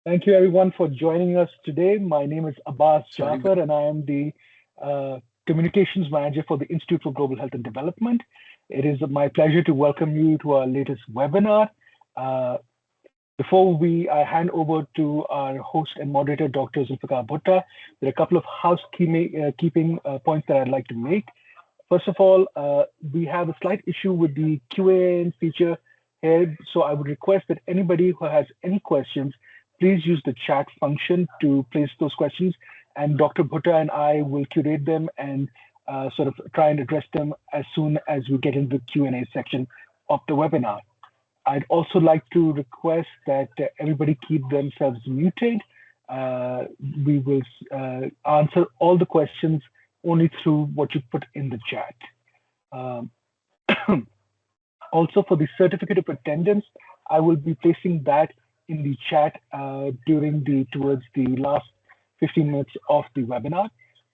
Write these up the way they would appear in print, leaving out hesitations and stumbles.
Thank you everyone for joining us today. My name is Abbas Sorry, Jafar and I am the uh, Communications Manager for the Institute for Global Health and Development. It is my pleasure to welcome you to our latest webinar. Uh, I hand over to our host and moderator, Dr. Zulfikar Bhutta, there are a couple of housekeeping points that I'd like to make. First of all, we have a slight issue with the Q&A feature here, so I would request that anybody who has any questions, please use the chat function to place those questions, and Dr. Bhutta and I will curate them and sort of try and address them as soon as we get into the Q&A section of the webinar. I'd also like to request that everybody keep themselves muted. We will answer all the questions only through what you put in the chat. Um, Also, for the certificate of attendance, I will be placing that in the chat towards the last 15 minutes of the webinar.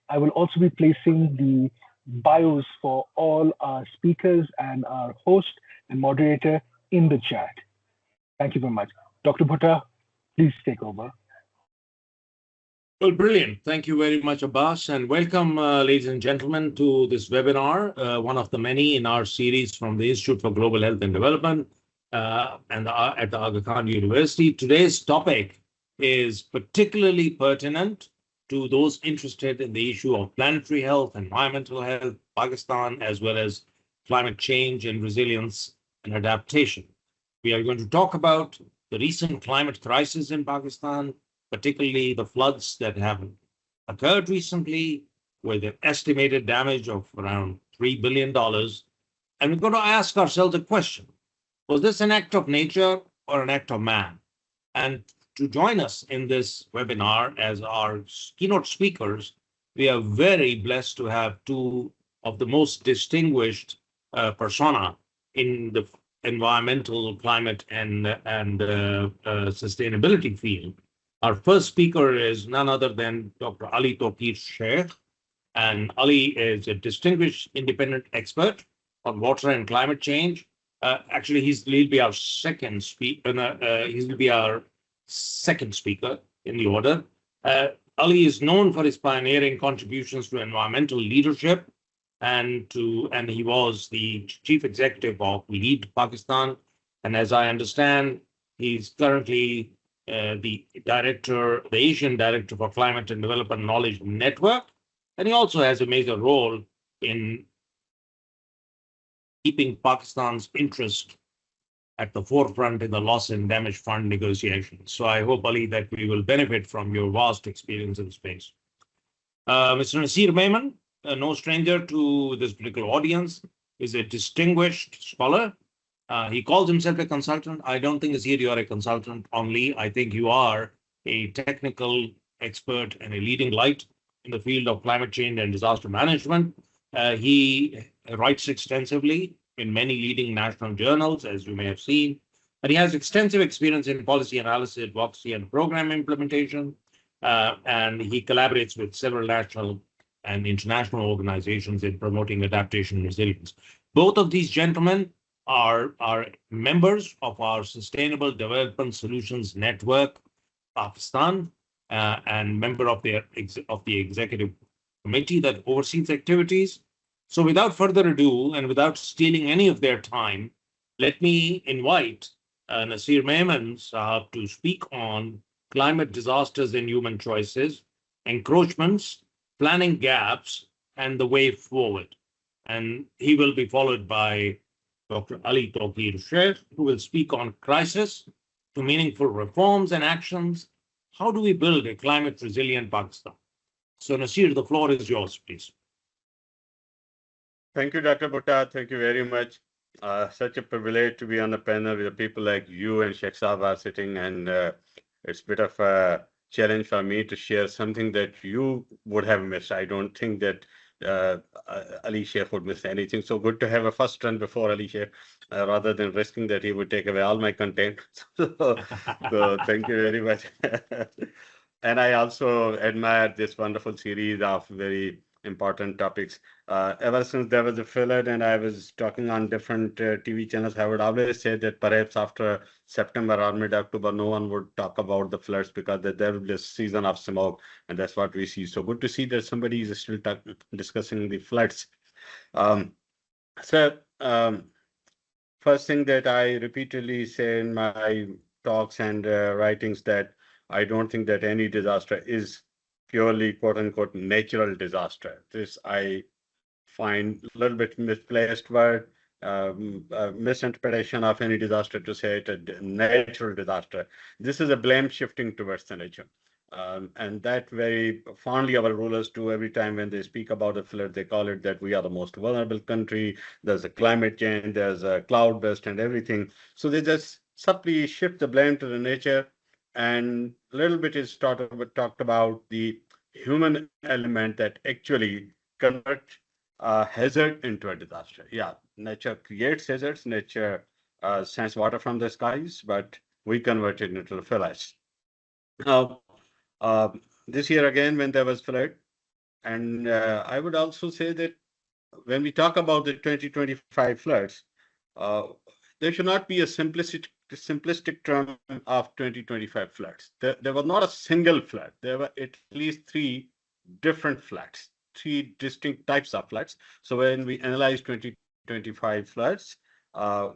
I will also be placing the bios for all our speakers and our host and moderator in the chat. Thank you very much. Dr. Bhutta, please take over. Well, brilliant. Thank you very much, Abbas, and welcome, ladies and gentlemen, to this webinar, one of the many in our series from the Institute for Global Health and Development at the Aga Khan University. Today's topic is particularly pertinent to those interested in the issue of planetary health, environmental health, Pakistan, as well as climate change and resilience and adaptation. We are going to talk about the recent climate crisis in Pakistan, particularly the floods that have occurred recently with an estimated damage of around $3 billion. And we're going to ask ourselves a question. Was this an act of nature or an act of man? And to join us in this webinar as our keynote speakers, we are very blessed to have two of the most distinguished persona in the environmental, climate, and sustainability field. Our first speaker is none other than Dr. Ali Tawqeer Sheikh, and Ali is a distinguished independent expert on water and climate change. Actually, he'll be our second speaker. He'll be our second speaker in the order. Ali is known for his pioneering contributions to environmental leadership, and he was the chief executive of LEAD Pakistan. And as I understand, he's currently the Asian Director for Climate and Development Knowledge Network, and he also has a major role in keeping Pakistan's interest at the forefront in the loss and damage fund negotiations. So I hope, Ali, that we will benefit from your vast experience in space. Mr. Nasir Memon, no stranger to this particular audience, is a distinguished scholar. He calls himself a consultant. I don't think, Nasir, you are a consultant only. I think you are a technical expert and a leading light in the field of climate change and disaster management. He writes extensively in many leading national journals, as you may have seen. And he has extensive experience in policy analysis, advocacy, and program implementation. And he collaborates with several national and international organizations in promoting adaptation and resilience. Both of these gentlemen are members of our Sustainable Development Solutions Network, Pakistan, and member of the executive committee that oversees activities. So without further ado, and without stealing any of their time, let me invite Nasir Memon Sahab to speak on climate disasters and human choices, encroachments, planning gaps, and the way forward. And he will be followed by Dr. Ali Tawqeer Sheikh, who will speak on crisis to meaningful reforms and actions. How do we build a climate resilient Pakistan? So Nasir, the floor is yours, please. Thank you, Dr. Bhutta. Thank you very much. Such a privilege to be on the panel with people like you and Sheikh Saab are sitting, and it's a bit of a challenge for me to share something that you would have missed. I don't think that Ali Sheikh would miss anything. So good to have a first run before Ali Sheikh, rather than risking that he would take away all my content. So thank you very much. And I also admire this wonderful series of very important topics. Ever since there was a flood and I was talking on different TV channels, I would always say that perhaps after September or mid-October, no one would talk about the floods because there will be a season of smoke, and that's what we see. So good to see that somebody is still discussing the floods. So first thing that I repeatedly say in my talks and writings that I don't think that any disaster is purely quote unquote natural disaster. This I find a little bit misplaced word, misinterpretation of any disaster to say it a natural disaster. This is a blame shifting towards the nature. And that very fondly our rulers do every time when they speak about a flood, they call it that we are the most vulnerable country. There's a climate change, there's a cloud burst and everything. So they just subtly shift the blame to the nature. And a little bit is talked about the human element that actually convert a hazard into a disaster. Yeah, nature creates hazards, nature sends water from the skies, but we convert it into the floods. Now, this year again, when there was flood, and I would also say that when we talk about the 2025 floods, uh, there should not be a simplistic term of 2025 floods. There was not a single flood. There were at least three different floods, three distinct types of floods. So when we analyze 2025 floods,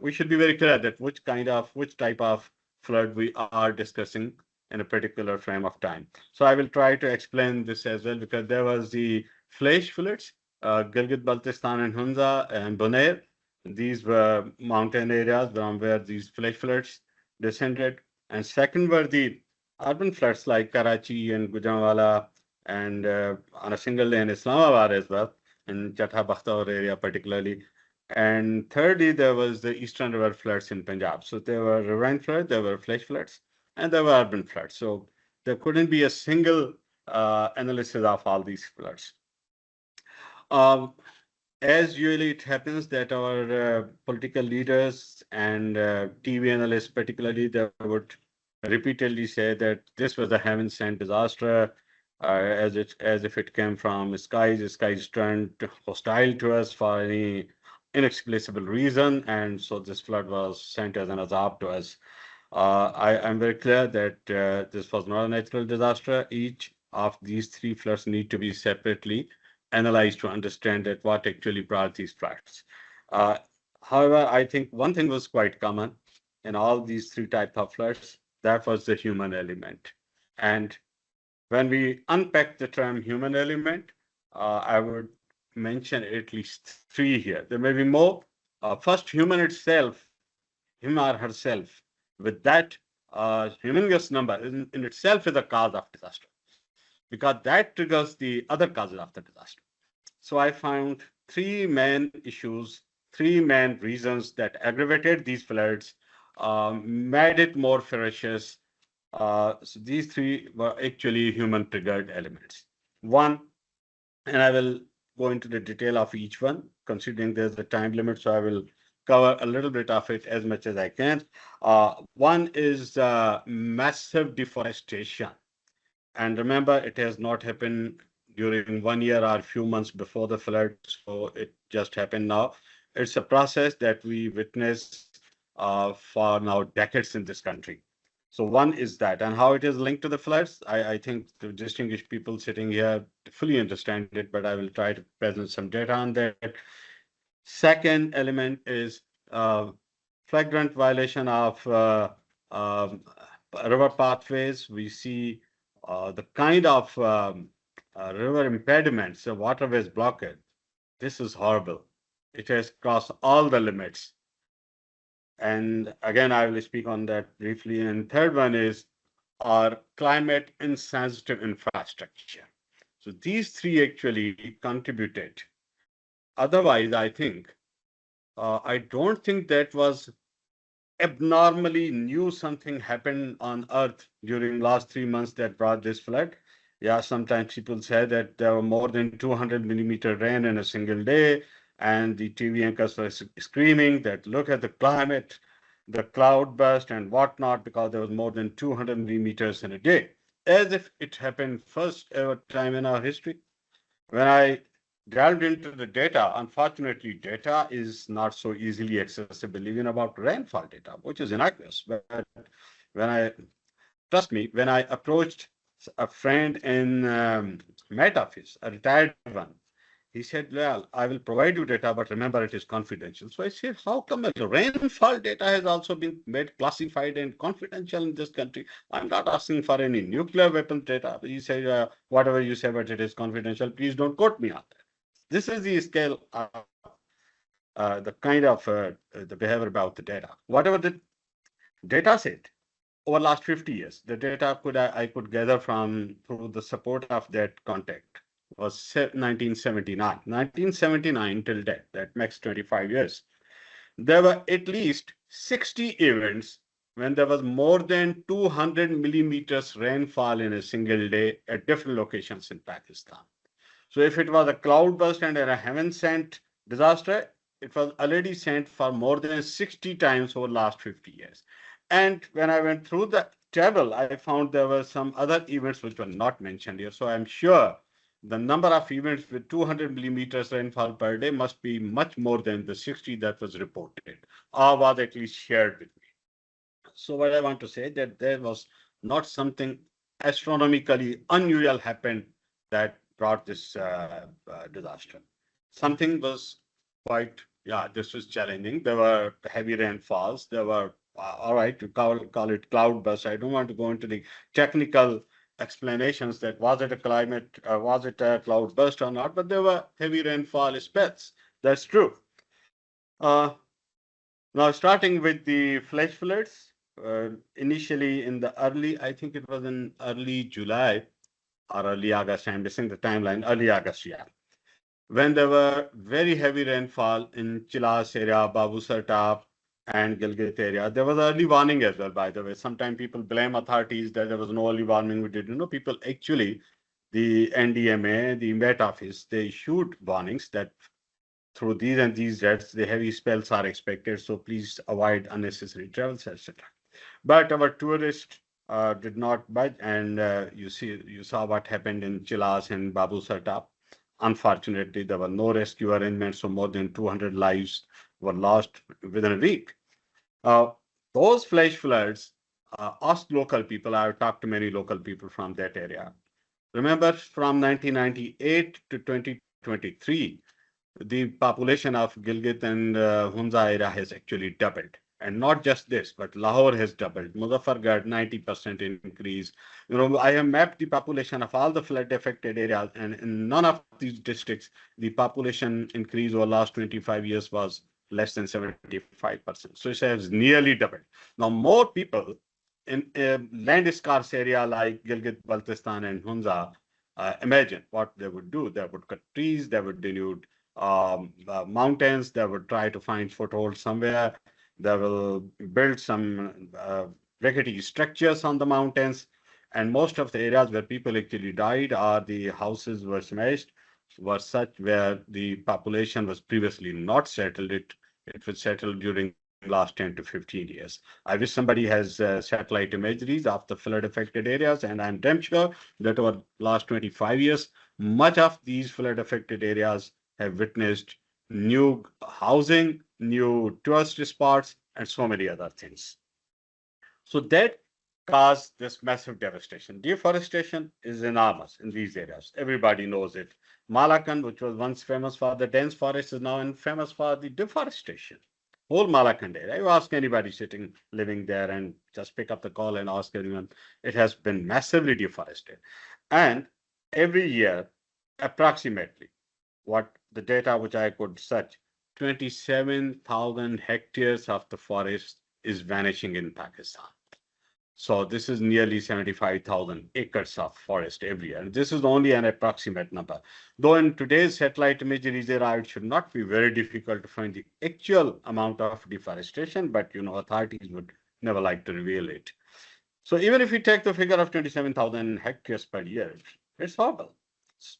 we should be very clear that which type of flood we are discussing in a particular frame of time. So I will try to explain this as well because there was the flash floods, Gilgit-Baltistan and Hunza and Bonaire. These were mountain areas from where these flash floods descended. And second were the urban floods like Karachi and Gujranwala and on a single day in Islamabad as well, in Chatha Bakhtaur area particularly. And thirdly, there was the Eastern River floods in Punjab. So there were riverine floods, there were flash floods, and there were urban floods. So there couldn't be a single analysis of all these floods. As usually it happens that our political leaders and TV analysts particularly, they would repeatedly say that this was a heaven-sent disaster, as if it came from skies. The skies turned hostile to us for any inexplicable reason, and so this flood was sent as an azab to us. I'm very clear that this was not a natural disaster. Each of these three floods need to be separately analyzed to understand that what actually brought these floods. However, I think one thing was quite common in all these three types of floods, that was the human element. And when we unpack the term human element, I would mention at least three here. There may be more. First, human itself, him or herself, with that humongous number in itself is a cause of disaster because that triggers the other causes of the disaster. So I found three main issues, three main reasons that aggravated these floods, made it more ferocious. So these three were actually human triggered elements. One, and I will go into the detail of each one, considering there's a time limit, so I will cover a little bit of it as much as I can. One is massive deforestation. And remember, it has not happened during 1 year or a few months before the flood, so it just happened now. It's a process that we witness for now decades in this country. So one is that, and how it is linked to the floods. I think the distinguished people sitting here fully understand it, but I will try to present some data on that. Second element is flagrant violation of river pathways. We see the kind of river impediments, the waterways blockade. This is horrible. It has crossed all the limits. And again, I will speak on that briefly. And third one is our climate insensitive infrastructure. So these three actually contributed. Otherwise, I think, I don't think that was abnormally new something happened on Earth during last 3 months that brought this flood. Yeah, sometimes people say that there were more than 200 millimeter rain in a single day, and the TV anchors were screaming that look at the climate, the cloud burst and whatnot, because there was more than 200 millimeters in a day, as if it happened first ever time in our history. When I delved into the data. Unfortunately, data is not so easily accessible, even about rainfall data, which is innocuous. But when I, trust me, when I approached a friend in Met Office, a retired one, he said, well, I will provide you data, but remember it is confidential. So I said, how come the rainfall data has also been made classified and confidential in this country? I'm not asking for any nuclear weapons data. He said, whatever you say, but it is confidential. Please don't quote me on that. This is the scale, the kind of the behavior about the data. Whatever the data said, over last 50 years, the data I could gather from through the support of that contact was 1979. 1979 till that makes 25 years. There were at least 60 events when there was more than 200 millimeters rainfall in a single day at different locations in Pakistan. So if it was a cloudburst and a heaven sent disaster, it was already sent for more than 60 times over the last 50 years. And when I went through the table, I found there were some other events which were not mentioned here. So I'm sure the number of events with 200 millimeters rainfall per day must be much more than the 60 that was reported or was at least shared with me. So what I want to say that there was not something astronomically unusual happened that brought this disaster. Something was quite, yeah, this was challenging. There were heavy rainfalls. There were, all right, to call it cloudburst. I don't want to go into the technical explanations that was it a climate, was it a cloudburst or not, but there were heavy rainfall spells. That's true. Now, starting with the flash floods, initially in the early, I think it was in early July or early August, I'm missing the timeline, early August, yeah. When there were very heavy rainfall in Chilas area, Babusar Top, and Gilgit area. There was early warning as well, by the way. Sometimes people blame authorities that there was no early warning. We didn't know. People actually, the NDMA, the Met Office, they issued warnings that through these and these dates, the heavy spells are expected. So please avoid unnecessary travels, etc. But our tourists did not budge, and you saw what happened in Chilas and Babusar Top. Unfortunately, there were no rescue arrangements, so more than 200 lives were lost within a week. Those flash floods asked local people. I've talked to many local people from that area. Remember, from 1998 to 2023, the population of Gilgit and Hunza area has actually doubled. And not just this, but Lahore has doubled. Muzaffargarh, 90% increase. I have mapped the population of all the flood affected areas, and in none of these districts, the population increase over the last 25 years was less than 75%. So it has nearly doubled. Now, more people in a land scarce area like Gilgit, Baltistan, and Hunza, imagine what they would do. They would cut trees, they would denude mountains, they would try to find foothold somewhere. They will build some rickety structures on the mountains. And most of the areas where people actually died or the houses were smashed were such where the population was previously not settled. It was settled during the last 10 to 15 years. I wish somebody has satellite imageries of the flood affected areas, and I'm damn sure that over the last 25 years, much of these flood affected areas have witnessed new housing, new tourist spots, and so many other things. So that caused this massive devastation. Deforestation is enormous in these areas. Everybody knows it. Malakand, which was once famous for the dense forest, is now famous for the deforestation. Whole Malakand area. You ask anybody living there, and just pick up the call and ask anyone. It has been massively deforested. And every year, approximately, what the data which I could search, 27,000 hectares of the forest is vanishing in Pakistan. So this is nearly 75,000 acres of forest every year. And this is only an approximate number. Though in today's satellite imagery era, it should not be very difficult to find the actual amount of deforestation, but authorities would never like to reveal it. So even if we take the figure of 27,000 hectares per year, it's horrible.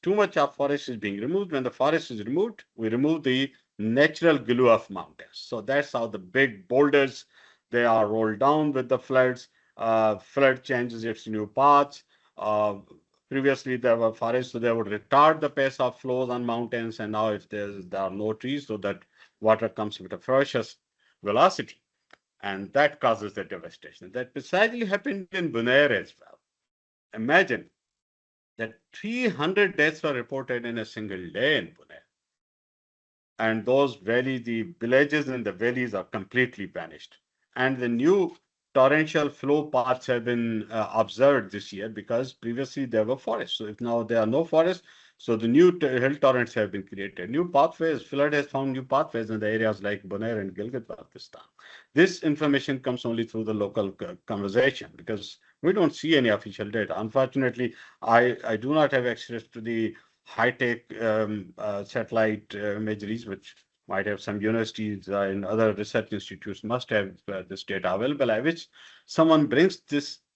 Too much of forest is being removed. When the forest is removed, we remove the natural glue of mountains. So that's how the big boulders, they are rolled down with the floods. Flood changes its new paths. Previously, there were forests, so they would retard the pace of flows on mountains. And now, if there are no trees, so that water comes with a ferocious velocity, and that causes the devastation. That precisely happened in Bunair as well. Imagine that 300 deaths were reported in a single day in Bunair. And the villages in the valleys are completely vanished. And the new torrential flow paths have been observed this year because previously there were forests. So if now there are no forests, so the new hill torrents have been created. New pathways, flood has found new pathways in the areas like Bunair and Gilgit-Baltistan. This information comes only through the local conversation because we don't see any official data. Unfortunately, I do not have access to the high-tech satellite imageries, which might have some universities and other research institutes must have this data available. I wish someone brings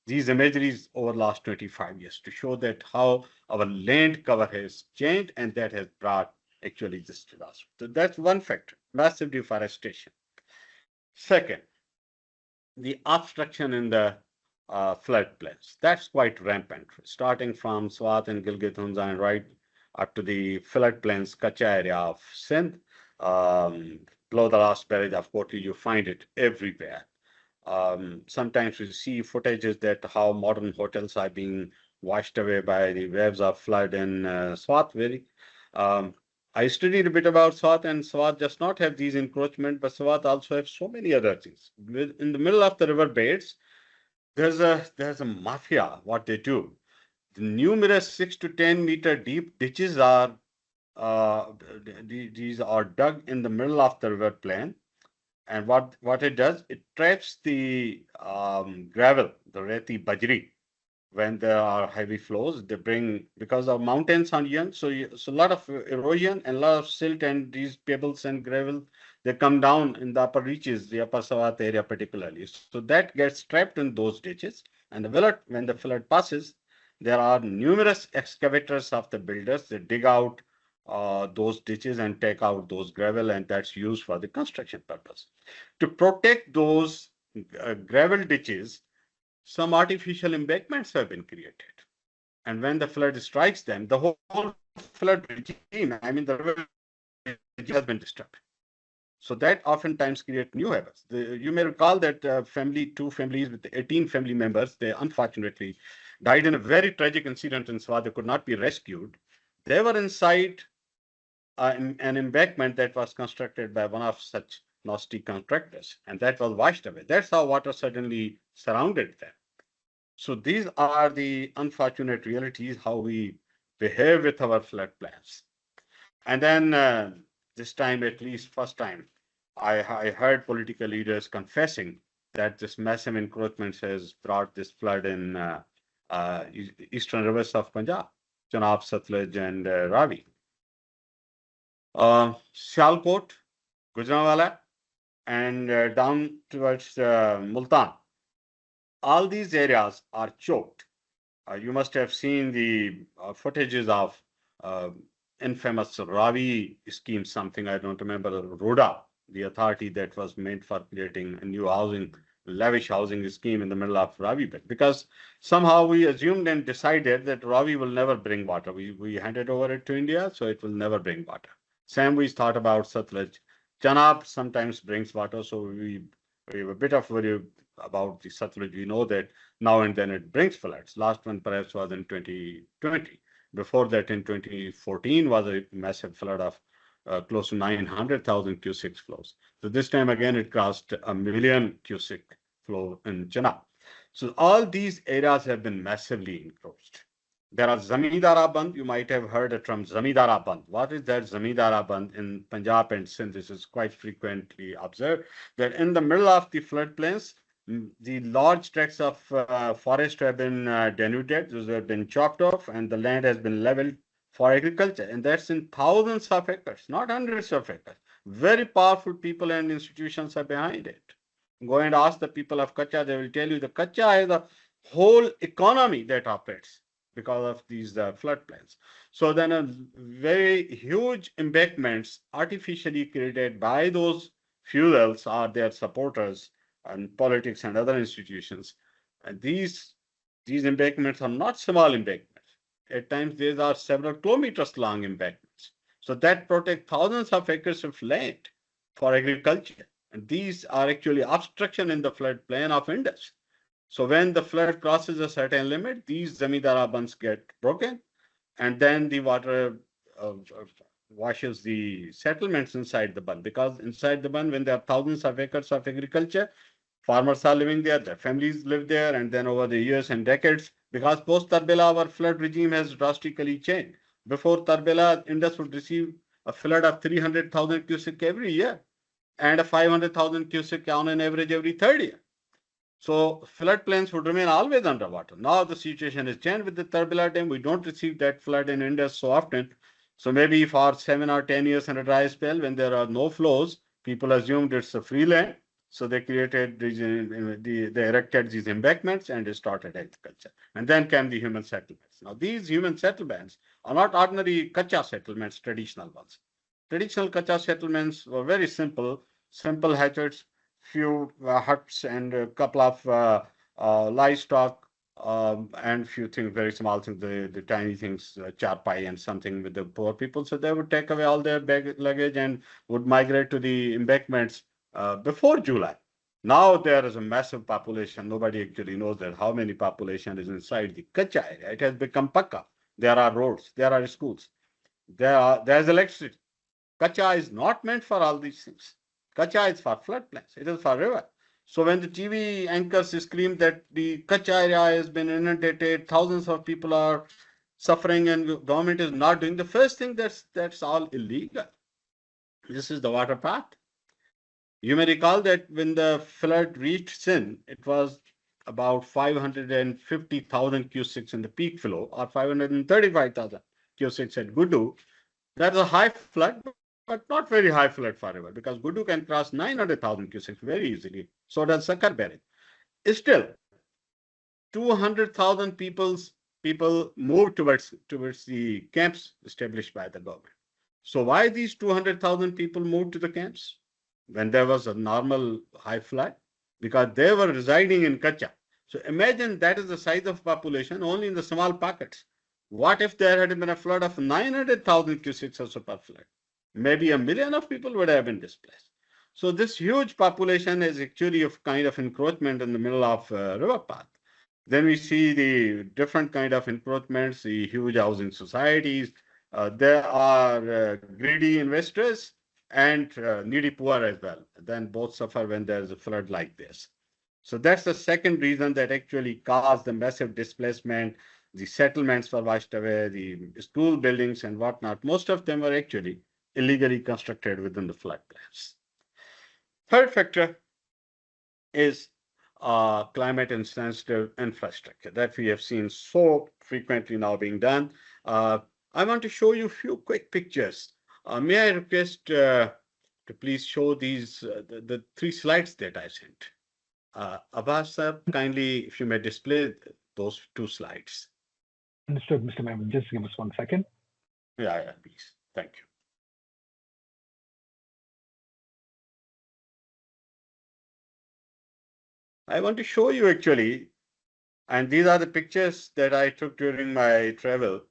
these imageries over the last 25 years to show that how our land cover has changed, and that has brought actually this disaster. So that's one factor, massive deforestation. Second, the obstruction in the floodplains. That's quite rampant, starting from Swat and Gilgit-Hunza and right up to the floodplains, Kacha area of Sindh. Below the last barrage of Kotli, you find it everywhere. Sometimes we see footages that how modern hotels are being washed away by the waves of flood in Swat Valley. I studied a bit about Swat, and Swat does not have these encroachment, but Swat also has so many other things. In the middle of the river beds, there's a mafia. What they do, the numerous 6 to 10 meter deep ditches are these are dug in the middle of the river plain, and what it does, it traps the gravel, the reti bajri. When there are heavy flows, they bring, because our mountains are young, so a lot of erosion and a lot of silt and these pebbles and gravel, they come down in the upper reaches, the upper Swat area particularly. So that gets trapped in those ditches. And when the flood passes, there are numerous excavators of the builders that dig out those ditches and take out those gravel, and that's used for the construction purpose. To protect those gravel ditches, some artificial embankments have been created. And when the flood strikes them, the whole flood regime, I mean, the river has been disturbed. So that oftentimes creates new habits. You may recall that two families with 18 family members, they unfortunately died in a very tragic incident in Swat. They could not be rescued. They were inside an embankment that was constructed by one of such nasty contractors, and that was washed away. That's how water suddenly surrounded them. So these are the unfortunate realities, how we behave with our flood plans. And then this time, at least first time, I heard political leaders confessing that this massive encroachment has brought this flood in eastern rivers of Punjab, Chenab, Satluj, and Ravi. Sialkot, Gujranwala, and down towards Multan. All these areas are choked. You must have seen the footages of infamous Ravi scheme, something I don't remember, Roda, the authority that was meant for creating a new housing, lavish housing scheme in the middle of Ravi bed. Because somehow we assumed and decided that Ravi will never bring water. We handed over it to India, so it will never bring water. Same we thought about Satluj. Chenab sometimes brings water, so we have a bit of worry about the Satluj. We know that now and then it brings floods. Last one perhaps was in 2020. Before that, in 2014, was a massive flood of close to 900,000 cusick flows. So this time again, it crossed 1 million cusick flow in Chenab. So all these areas have been massively encroached. There are Zamindara Band. You might have heard the term Zamindara Band. What is that Zamindara Band in Punjab and Sindh? This is quite frequently observed that in the middle of the floodplains, the large tracts of forest have been denuded, those have been chopped off, and the land has been leveled for agriculture. And that's in thousands of acres, not hundreds of acres. Very powerful people and institutions are behind it. Go and ask the people of Kacha, they will tell you the Kacha is a whole economy that operates because of these floodplains. So then a very huge embankments artificially created by those fuels or their supporters and politics and other institutions. And these embankments are not small embankments. at times these are several kilometers long embankments. So that protect thousands of acres of land for agriculture. And these are actually obstruction in the floodplain of Indus. So when the flood crosses a certain limit, these zamindara bunds get broken, and then the water washes the settlements inside the bund. Because inside the bund, when there are thousands of acres of agriculture, farmers are living there, their families live there, and then over the years and decades, because post Tarbela, our flood regime has drastically changed. Before Tarbela, Indus would receive a flood of 300,000 cusic every year, and a 500,000 cusic on an average every third year. So floodplains would remain always underwater. Now the situation has changed with the Tarbela Dam. We don't receive that flood in Indus so often. So maybe for 7 or 10 years in a dry spell, when there are no flows, people assumed it's a free land. So they created these, they erected these embankments and they started agriculture. And then came the human settlements. Now these human settlements are not ordinary kacha settlements, traditional ones. Traditional kacha settlements were very simple hatchets, few huts and a couple of livestock, and few things, very small things, the tiny things, charpai and something with the poor people. So they would take away all their luggage and would migrate to the embankments before July. Now there is a massive population. Nobody actually knows that how many population is inside the Kacha area. It has become Pakka. There are roads, there are schools, there's electricity. Kacha is not meant for all these things. Kacha is for floodplains. It is for river. So when the TV anchors scream that the Kacha area has been inundated, thousands of people are suffering and the government is not doing, the first thing that's all illegal. This is the water path. You may recall that when the flood reached Sindh, it was about 550,000 cusics in the peak flow, or 535,000 cusics at Gudu. That's a high flood, but not very high flood for river, because Gudu can cross 900,000 cusics very easily. So does Sakar Barrage. Still, 200,000 people moved towards the camps established by the government. So why these 200,000 people moved to the camps when there was a normal high flood? Because they were residing in Kacha. So imagine that is the size of population only in the small pockets. What if there had been a flood of 900,000 cusics or so per flood? Maybe 1 million of people would have been displaced. So this huge population is actually a kind of encroachment in the middle of river path. Then we see the different kind of encroachments, the huge housing societies. There are greedy investors and needy poor as well. Then both suffer when there's a flood like this. So that's the second reason that actually caused the massive displacement. The settlements were washed away, the school buildings and whatnot. Most of them were actually illegally constructed within the floodplains. Third factor is climate insensitive infrastructure that we have seen so frequently now being done. I want to show you a few quick pictures. May I request to please show these, the 3 slides that I sent. Abbas sir, kindly, if you may display those 2 slides. Understood, Mr. Memon. Just give us 1 second. Yeah, please. Thank you. I want to show you actually, and these are the pictures that I took during my travel.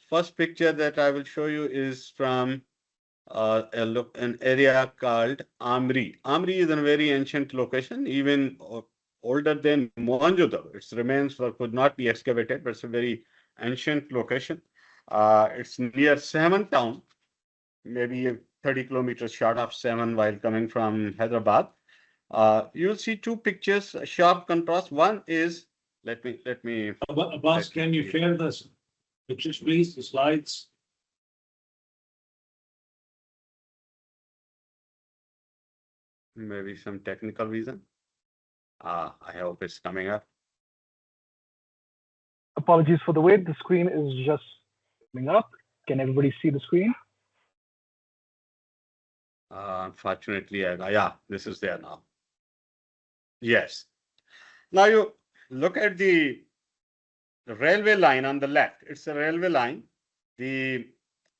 First picture that I will show you is from an area called Amri. Amri is a very ancient location, even older than Mohenjo-daro. Its remains could not be excavated, but it's a very ancient location. It's near Sevan town, maybe 30 kilometers short of Sevan while coming from Hyderabad. You'll see 2 pictures, a sharp contrast. One is, let me. Abbas, can you share this pictures, please, the slides? Maybe some technical reason. I hope it's coming up. Apologies for the wait. The screen is just coming up. Can everybody see the screen? Unfortunately, yeah, this is there now. Yes. Now you look at the railway line on the left. It's a railway line, the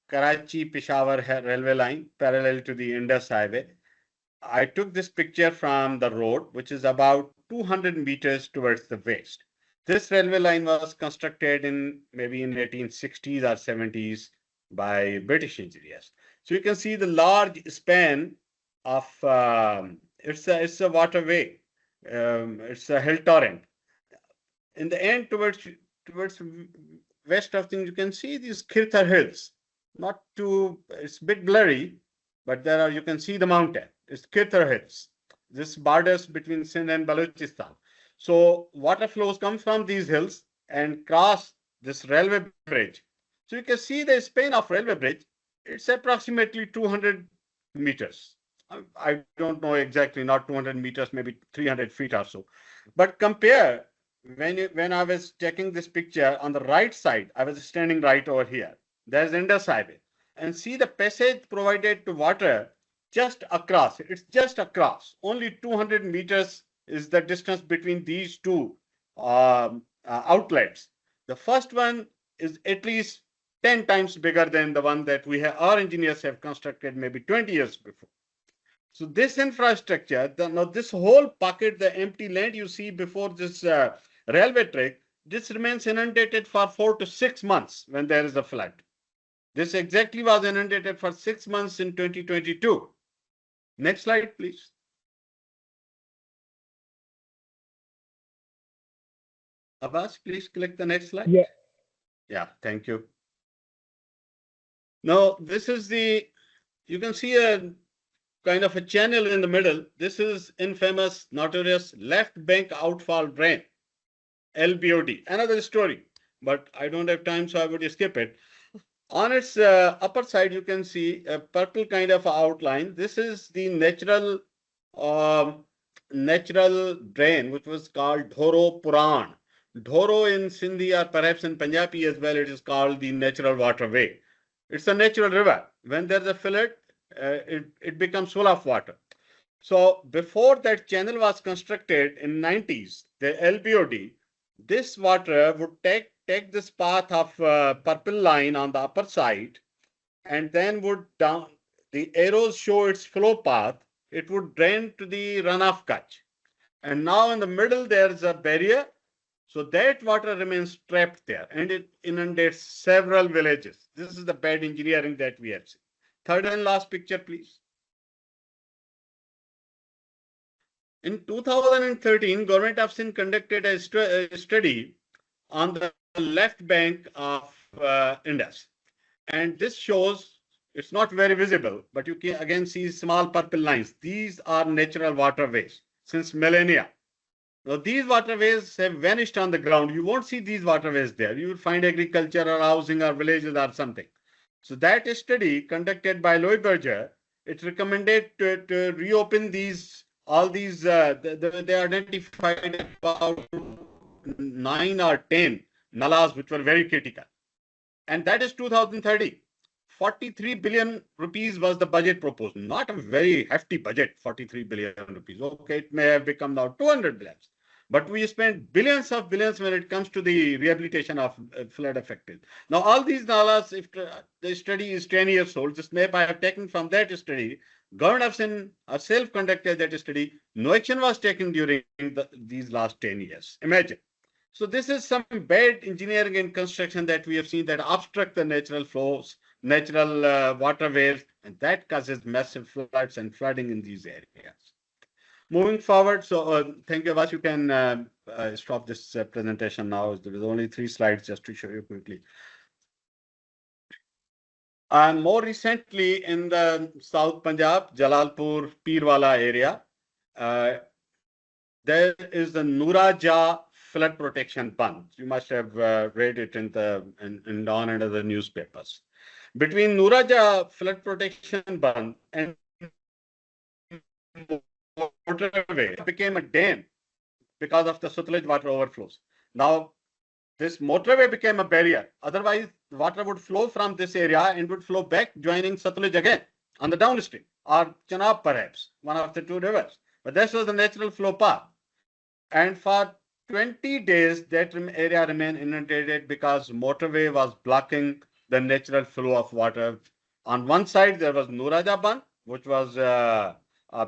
Karachi-Peshawar railway line parallel to the Indus Highway. I took this picture from the road, which is about 200 meters towards the west. This railway line was constructed in maybe in 1860s or 70s by British engineers. So you can see the large span of it's a waterway. It's a hill torrent. In the end, towards west of things, you can see these Kirthar hills. Not too, it's a bit blurry, but there are, you can see the mountain. It's Kirthar hills. This borders between Sindh and Balochistan. So water flows come from these hills and cross this railway bridge. So you can see the span of railway bridge. It's approximately 200 meters. I don't know exactly, not 200 meters, maybe 300 feet or so. But compare when I was checking this picture on the right side, I was standing right over here. There's Indus Highway, and see the passage provided to water just across. It's just across. Only 200 meters is the distance between these two outlets. The first one is at least 10 times bigger than the one that our engineers have constructed maybe 20 years before. So this infrastructure, now this whole pocket, the empty land you see before this railway track, this remains inundated for 4 to 6 months when there is a flood. This exactly was inundated for 6 months in 2022. Next slide, please. Abbas, please click the next slide. Yeah. Yeah, thank you. Now, this is you can see a kind of a channel in the middle. This is infamous, notorious left bank outfall drain, LBOD. Another story, but I don't have time, so I would skip it. On its upper side, you can see a purple kind of outline. This is the natural drain, which was called Dhoro Puran. Dhoro in Sindhi or perhaps in Punjabi as well, it is called the natural waterway. It's a natural river. When there's a fillet, it becomes full of water. So before that channel was constructed in 90s, the LBOD, this water would take this path of purple line on the upper side, and then would down, the arrows show its flow path. It would drain to the runoff Kutch. And now in the middle, there's a barrier. So that water remains trapped there and it inundates several villages. This is the bad engineering that we have seen. Third and last picture, please. In 2013, Government of Sindh conducted a study on the left bank of Indus. And this shows, it's not very visible, but you can again see small purple lines. These are natural waterways since millennia. Now, these waterways have vanished on the ground. You won't see these waterways there. You will find agriculture or housing or villages or something. So that study conducted by Louis Berger, it recommended to reopen all these, they identified about 9 or 10 nalas which were very critical. And that is 2030. 43 billion rupees was the budget proposed. Not a very hefty budget, 43 billion rupees. Okay, it may have become now 200 billion. But we spent billions of billions when it comes to the rehabilitation of flood affected. Now, all these nalas, if the study is 10 years old, this map I have taken from that study. Government of Sindh herself conducted that study. No action was taken during these last 10 years. Imagine. So this is some bad engineering and construction that we have seen that obstruct the natural flows, natural waterways, and that causes massive floods and flooding in these areas. Moving forward, so thank you, Abbas. You can stop this presentation now. There is only 3 slides just to show you quickly. And more recently in the South Punjab, Jalalpur, Peerwala area, there is the Nuraja flood protection bund. You must have read it in Dawn and other newspapers. Between Nuraja flood protection bund and motorway became a dam because of the Sutlej water overflows. Now, this motorway became a barrier. Otherwise, water would flow from this area and would flow back, joining Sutlej again on the downstream, or Chenab perhaps, one of the 2 rivers. But this was the natural flow path. And for 20 days, that area remained inundated because motorway was blocking the natural flow of water. On one side, there was Nuraja Band, which was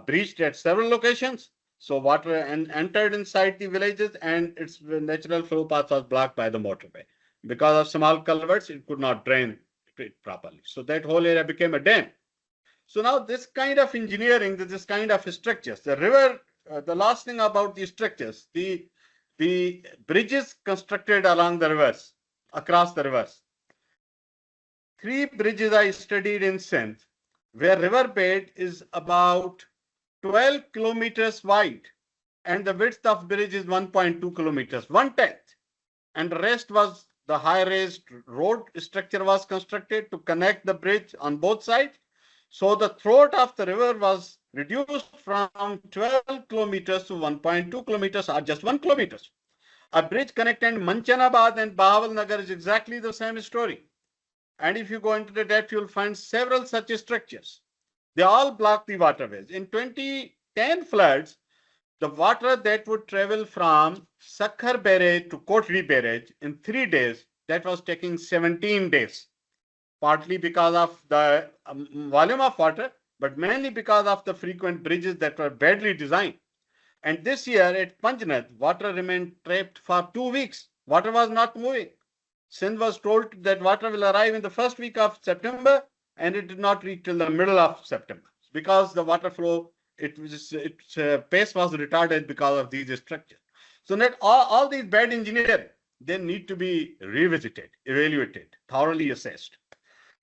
breached at several locations. So water entered inside the villages, and its natural flow path was blocked by the motorway. Because of small culverts, it could not drain it properly. So that whole area became a dam. So now this kind of engineering, this kind of structures, the river, the last thing about these structures, the bridges constructed along the rivers, across the rivers. 3 bridges I studied in Sindh, where riverbed is about 12 kilometers wide, and the width of bridge is 1.2 kilometers, 1/10. And the rest was the high-raised road structure was constructed to connect the bridge on both sides. So the throat of the river was reduced from 12 kilometers to 1.2 kilometers, or just 1 kilometer. A bridge connecting Manchanabad and Bahawalnagar is exactly the same story. And if you go into the depth, you'll find several such structures. They all block the waterways. In 2010 floods, the water that would travel from Sakhar Barrage to Kotri Barrage in 3 days, that was taking 17 days. Partly because of the volume of water, but mainly because of the frequent bridges that were badly designed. And this year at Panjnath, water remained trapped for 2 weeks. Water was not moving. Sindh was told that water will arrive in the first week of September, and it did not reach till the middle of September because the water flow, its pace was retarded because of these structures. So that all these bad engineering, they need to be revisited, evaluated, thoroughly assessed.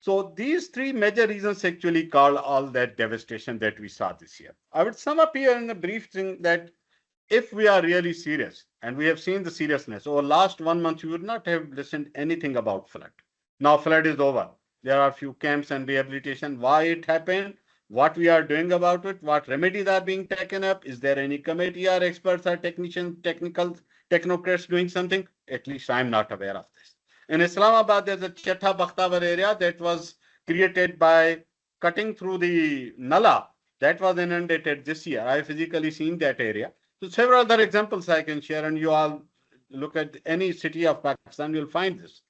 So these 3 major reasons actually cause all that devastation that we saw this year. I would sum up here in a brief thing that if we are really serious, and we have seen the seriousness, over last 1 month, you would not have listened anything about flood. Now flood is over. There are few camps and rehabilitation. Why it happened, what we are doing about it, what remedies are being taken up, is there any committee or experts or technicians, technocrats doing something? At least I'm not aware of this. In Islamabad, there's a Chetha Bakhtawar area that was created by cutting through the Nala that was inundated this year. I physically seen that area. So several other examples I can share, and you all look at any city of Pakistan, you'll find this.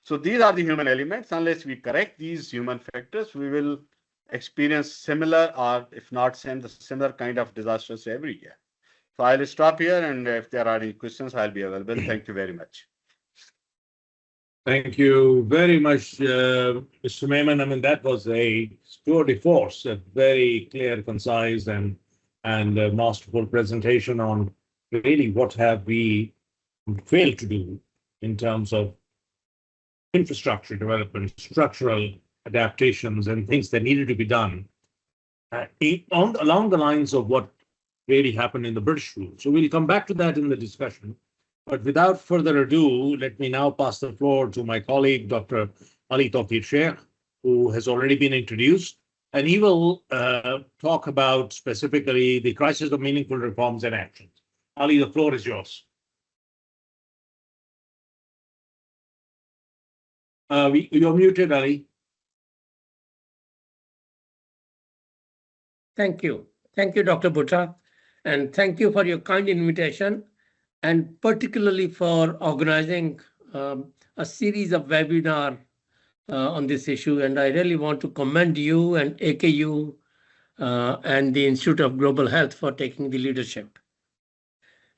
So these are the human elements. Unless we correct these human factors, we will experience similar, or if not same, the similar kind of disasters every year. So I'll stop here, and if there are any questions, I'll be available. Thank you very much. Thank you very much, Mr. Memon. I mean, that was a tour de force, a very clear, concise, and masterful presentation on really what have we failed to do in terms of infrastructure development, structural adaptations, and things that needed to be done along the lines of what really happened in the British rule. So we'll come back to that in the discussion. But without further ado, let me now pass the floor to my colleague, Dr. Ali Tawqir Sheikh, who has already been introduced, and he will talk about specifically the crisis of meaningful reforms and actions. Ali, the floor is yours. You're muted, Ali. Thank you. Thank you, Dr. Bhutta, and thank you for your kind invitation, and particularly for organizing a series of webinars on this issue. And I really want to commend you and AKU and the Institute of Global Health for taking the leadership.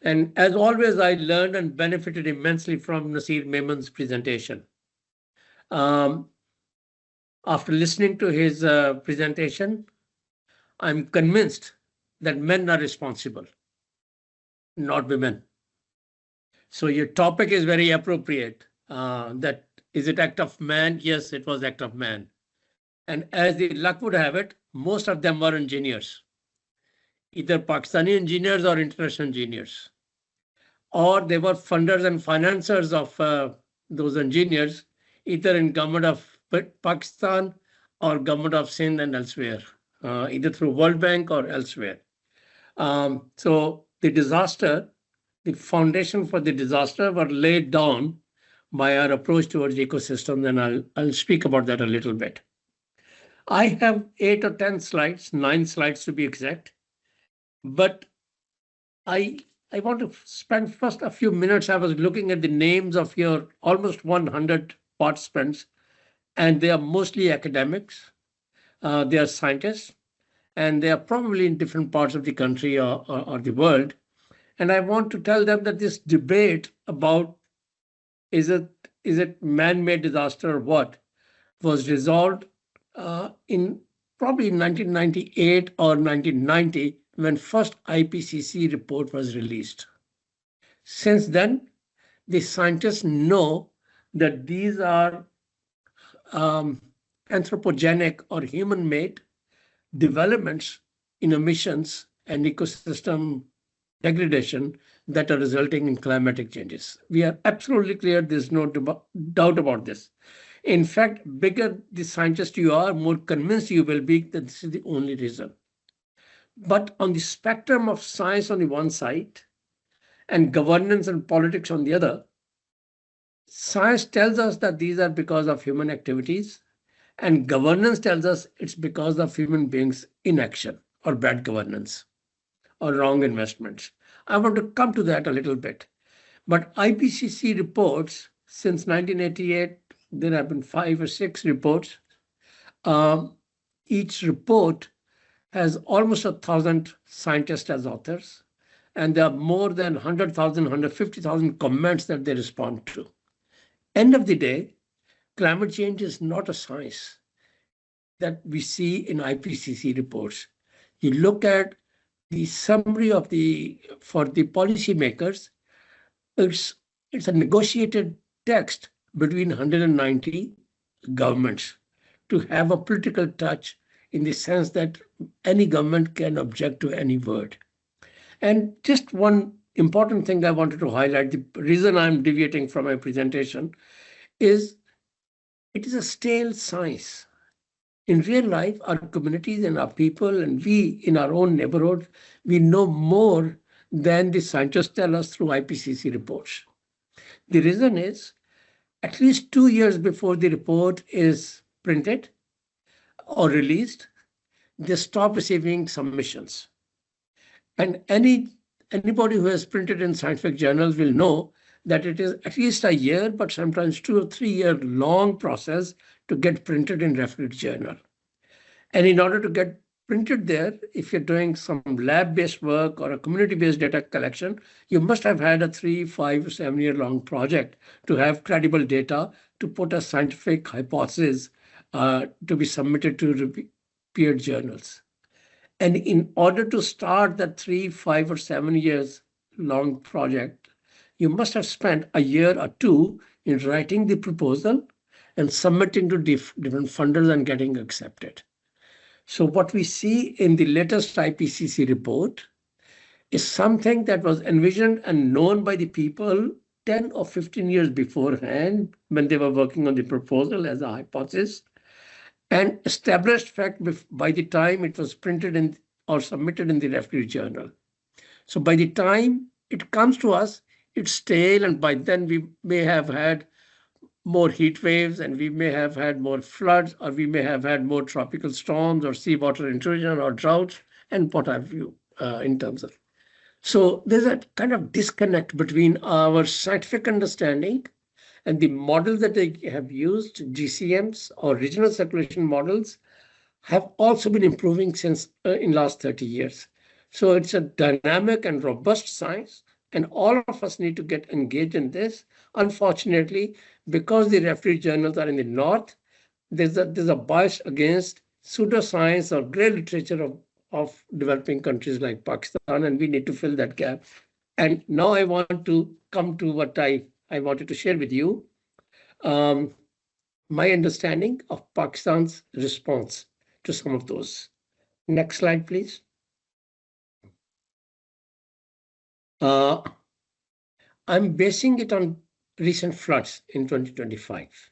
And as always, I learned and benefited immensely from Naseer Memon's presentation. After listening to his presentation, I'm convinced that men are responsible, not women. So your topic is very appropriate. That is it act of man? Yes, it was act of man. And as the luck would have it, most of them were engineers, either Pakistani engineers or international engineers, or they were funders and financiers of those engineers, either in government of Pakistan or government of Sindh and elsewhere, either through World Bank or elsewhere. So the disaster, the foundation for the disaster were laid down by our approach towards ecosystem, and I'll speak about that a little bit. I have 8 or 10 slides, 9 slides to be exact, but I want to spend first a few minutes. I was looking at the names of your almost 100 participants, and they are mostly academics. They are scientists, and they are probably in different parts of the country or the world. And I want to tell them that this debate about is it man-made disaster or what was resolved in probably 1998 or 1990 when first IPCC report was released. Since then, the scientists know that these are anthropogenic or human-made developments in emissions and ecosystem degradation that are resulting in climatic changes. We are absolutely clear, there's no doubt about this. In fact, bigger the scientist you are, more convinced you will be that this is the only reason. But on the spectrum of science on the one side and governance and politics on the other, science tells us that these are because of human activities, and governance tells us it's because of human beings' inaction or bad governance or wrong investments. I want to come to that a little bit. But IPCC reports since 1988, there have been 5 or 6 reports. Each report has almost 1,000 scientists as authors, and there are more than 100,000, 150,000 comments that they respond to. End of the day, climate change is not a science that we see in IPCC reports. You look at the summary of for the policymakers, it's a negotiated text between 190 governments to have a political touch in the sense that any government can object to any word. And just one important thing I wanted to highlight, the reason I'm deviating from my presentation is it is a stale science. In real life, our communities and our people and we in our own neighborhood, we know more than the scientists tell us through IPCC reports. The reason is at least 2 years before the report is printed or released, they stop receiving submissions. And anybody who has printed in scientific journals will know that it is at least a year, but sometimes 2 or 3 year long process to get printed in reference journal. And in order to get printed there, if you're doing some lab-based work or a community-based data collection, you must have had a 3, 5, or 7 year long project to have credible data to put a scientific hypothesis to be submitted to peer journals. And in order to start that 3, 5, or 7 years long project, you must have spent a year or 2 in writing the proposal and submitting to different funders and getting accepted. So what we see in the latest IPCC report is something that was envisioned and known by the people 10 or 15 years beforehand when they were working on the proposal as a hypothesis, and established fact by the time it was printed in or submitted in the reference journal. So by the time it comes to us, it's stale, and by then we may have had more heat waves, and we may have had more floods, or we may have had more tropical storms or seawater intrusion or droughts, and what have you in terms of. So there's a kind of disconnect between our scientific understanding and the models that they have used, GCMs or regional circulation models, have also been improving since in last 30 years. So it's a dynamic and robust science, and all of us need to get engaged in this. Unfortunately, because the reference journals are in the north, there's a bias against pseudoscience or grey literature of developing countries like Pakistan, and we need to fill that gap. And now I want to come to what I wanted to share with you. My understanding of Pakistan's response to some of those. Next slide, please. I'm basing it on recent floods in 2025.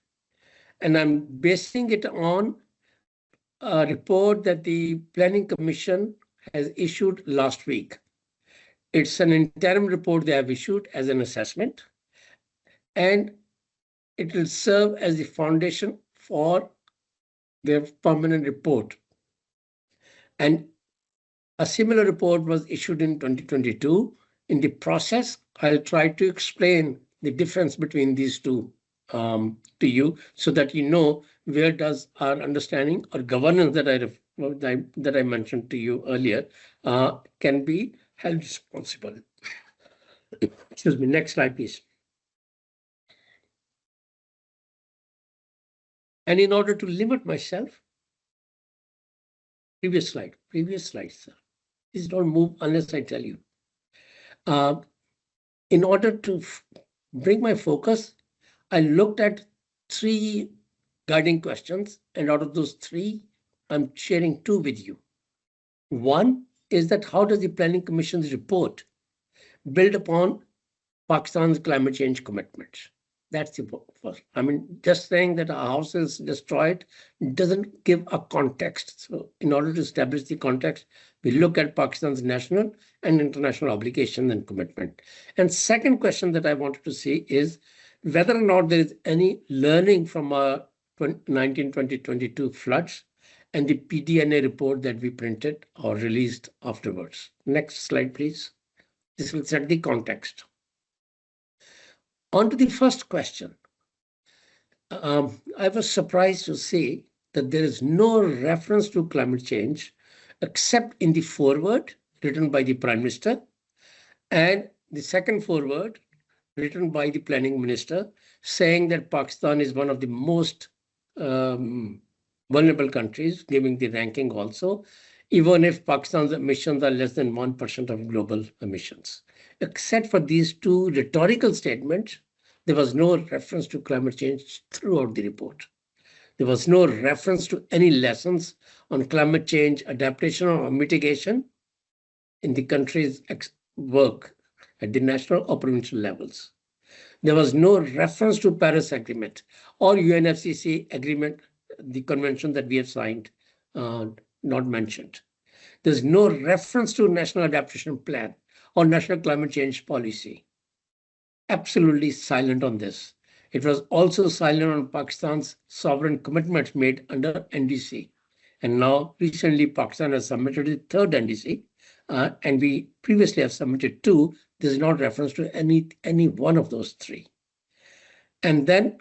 And I'm basing it on a report that the Planning Commission has issued last week. It's an interim report they have issued as an assessment, and it will serve as the foundation for their permanent report. And a similar report was issued in 2022. In the process, I'll try to explain the difference between these two to you so that you know where does our understanding or governance that I that I mentioned to you earlier can be held responsible. Excuse me. Next slide, please. And in order to limit myself, previous slide, sir. Please don't move unless I tell you. In order to bring my focus, I looked at 3 guiding questions, and out of those 3, I'm sharing 2 with you. One is that how does the Planning Commission's report build upon Pakistan's climate change commitments? That's the first. I mean, just saying that our house is destroyed doesn't give a context. So in order to establish the context, we look at Pakistan's national and international obligation and commitment. And second question that I wanted to see is whether or not there is any learning from our 2019-2022 floods and the PDNA report that we printed or released afterwards. Next slide, please. This will set the context. On to the first question. I was surprised to see that there is no reference to climate change except in the foreword written by the Prime Minister and the second foreword written by the Planning Minister, saying that Pakistan is one of the most vulnerable countries, giving the ranking also, even if Pakistan's emissions are less than 1% of global emissions. Except for these 2 rhetorical statements, there was no reference to climate change throughout the report. There was no reference to any lessons on climate change adaptation or mitigation in the country's work at the national or provincial levels. There was no reference to Paris Agreement or UNFCCC agreement, the convention that we have signed, not mentioned. There's no reference to National Adaptation Plan or National Climate Change Policy. Absolutely silent on this. It was also silent on Pakistan's sovereign commitments made under NDC. And now, recently, Pakistan has submitted the 3rd NDC, and we previously have submitted 2. There's not reference to any one of those 3. And then,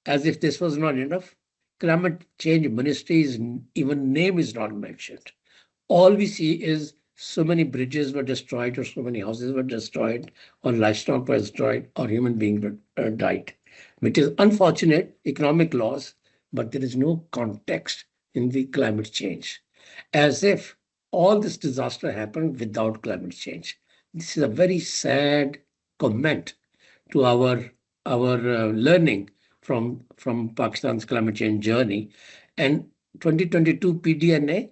as if this was not enough, Climate Change Ministry's even name is not mentioned. All we see is so many bridges were destroyed, or so many houses were destroyed, or livestock was destroyed, or human beings died, which is unfortunate economic loss, but there is no context in the climate change, as if all this disaster happened without climate change. This is a very sad comment to our learning from Pakistan's climate change journey. And 2022 PDNA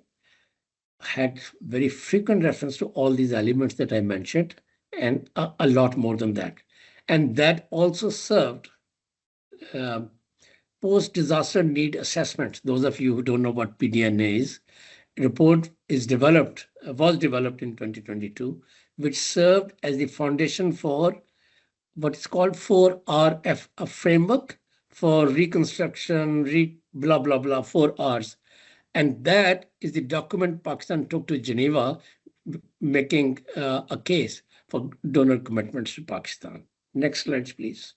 had very frequent reference to all these elements that I mentioned, and a lot more than that. And that also served post-disaster need assessment. Those of you who don't know what PDNA is, report was developed in 2022, which served as the foundation for what is called 4RF, a framework for reconstruction, blah, blah, blah, 4 Rs. And that is the document Pakistan took to Geneva, making a case for donor commitments to Pakistan. Next slide, please.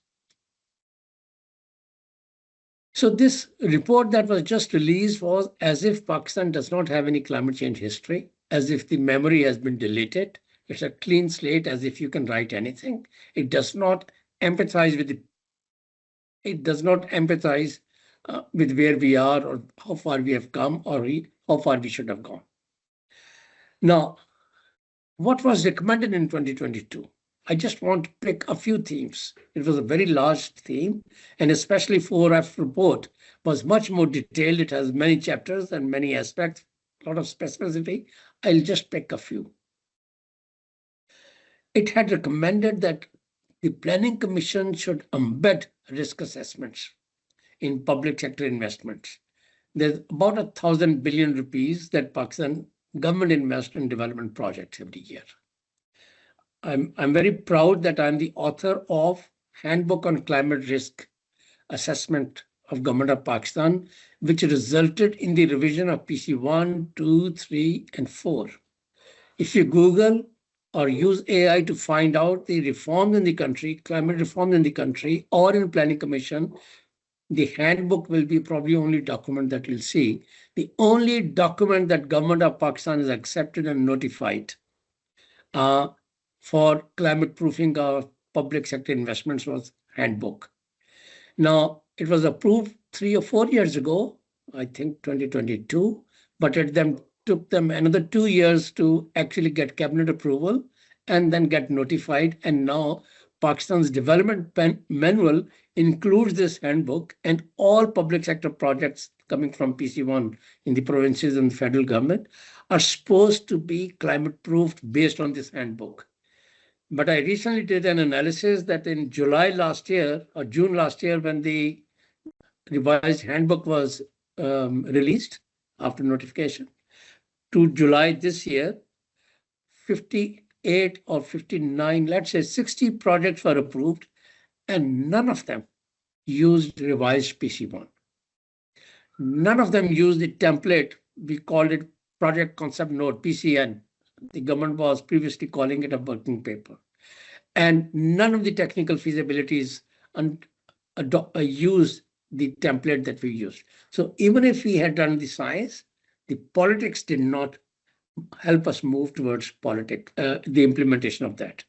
So this report that was just released was as if Pakistan does not have any climate change history, as if the memory has been deleted. It's a clean slate, as if you can write anything. It does not empathize with with where we are, or how far we have come, or how far we should have gone. Now, what was recommended in 2022? I just want to pick a few themes. It was a very large theme, and especially 4F report was much more detailed. It has many chapters and many aspects, a lot of specificity. I'll just pick a few. It had recommended that the Planning Commission should embed risk assessments in public sector investments. There's about 1,000 billion rupees that Pakistan government invests in development projects every year. I'm very proud that I'm the author of Handbook on Climate Risk Assessment of Government of Pakistan, which resulted in the revision of PC 1, 2, 3, and 4. If you Google or use AI to find out the reforms in the country, climate reforms in the country, or in Planning Commission, The handbook will be probably only document that you'll see. The only document that government of Pakistan has accepted and notified for climate proofing of public sector investments was handbook. Now, it was approved 3 or 4 years ago, I think 2022, but it then took them another 2 years to actually get cabinet approval and then get notified. And now Pakistan's development manual includes this handbook, and all public sector projects coming from PC1 in the provinces and the federal government are supposed to be climate proofed based on this handbook. But I recently did an analysis that in July last year or June last year, when the revised handbook was released after notification, to July this year, 58 or 59, let's say 60 projects were approved, and none of them used revised PC1. None of them used the template. We called it Project Concept Note, PCN. The government was previously calling it a working paper. And none of the technical feasibilities used the template that we used. So even if we had done the science, the politics did not help us move towards the implementation of that.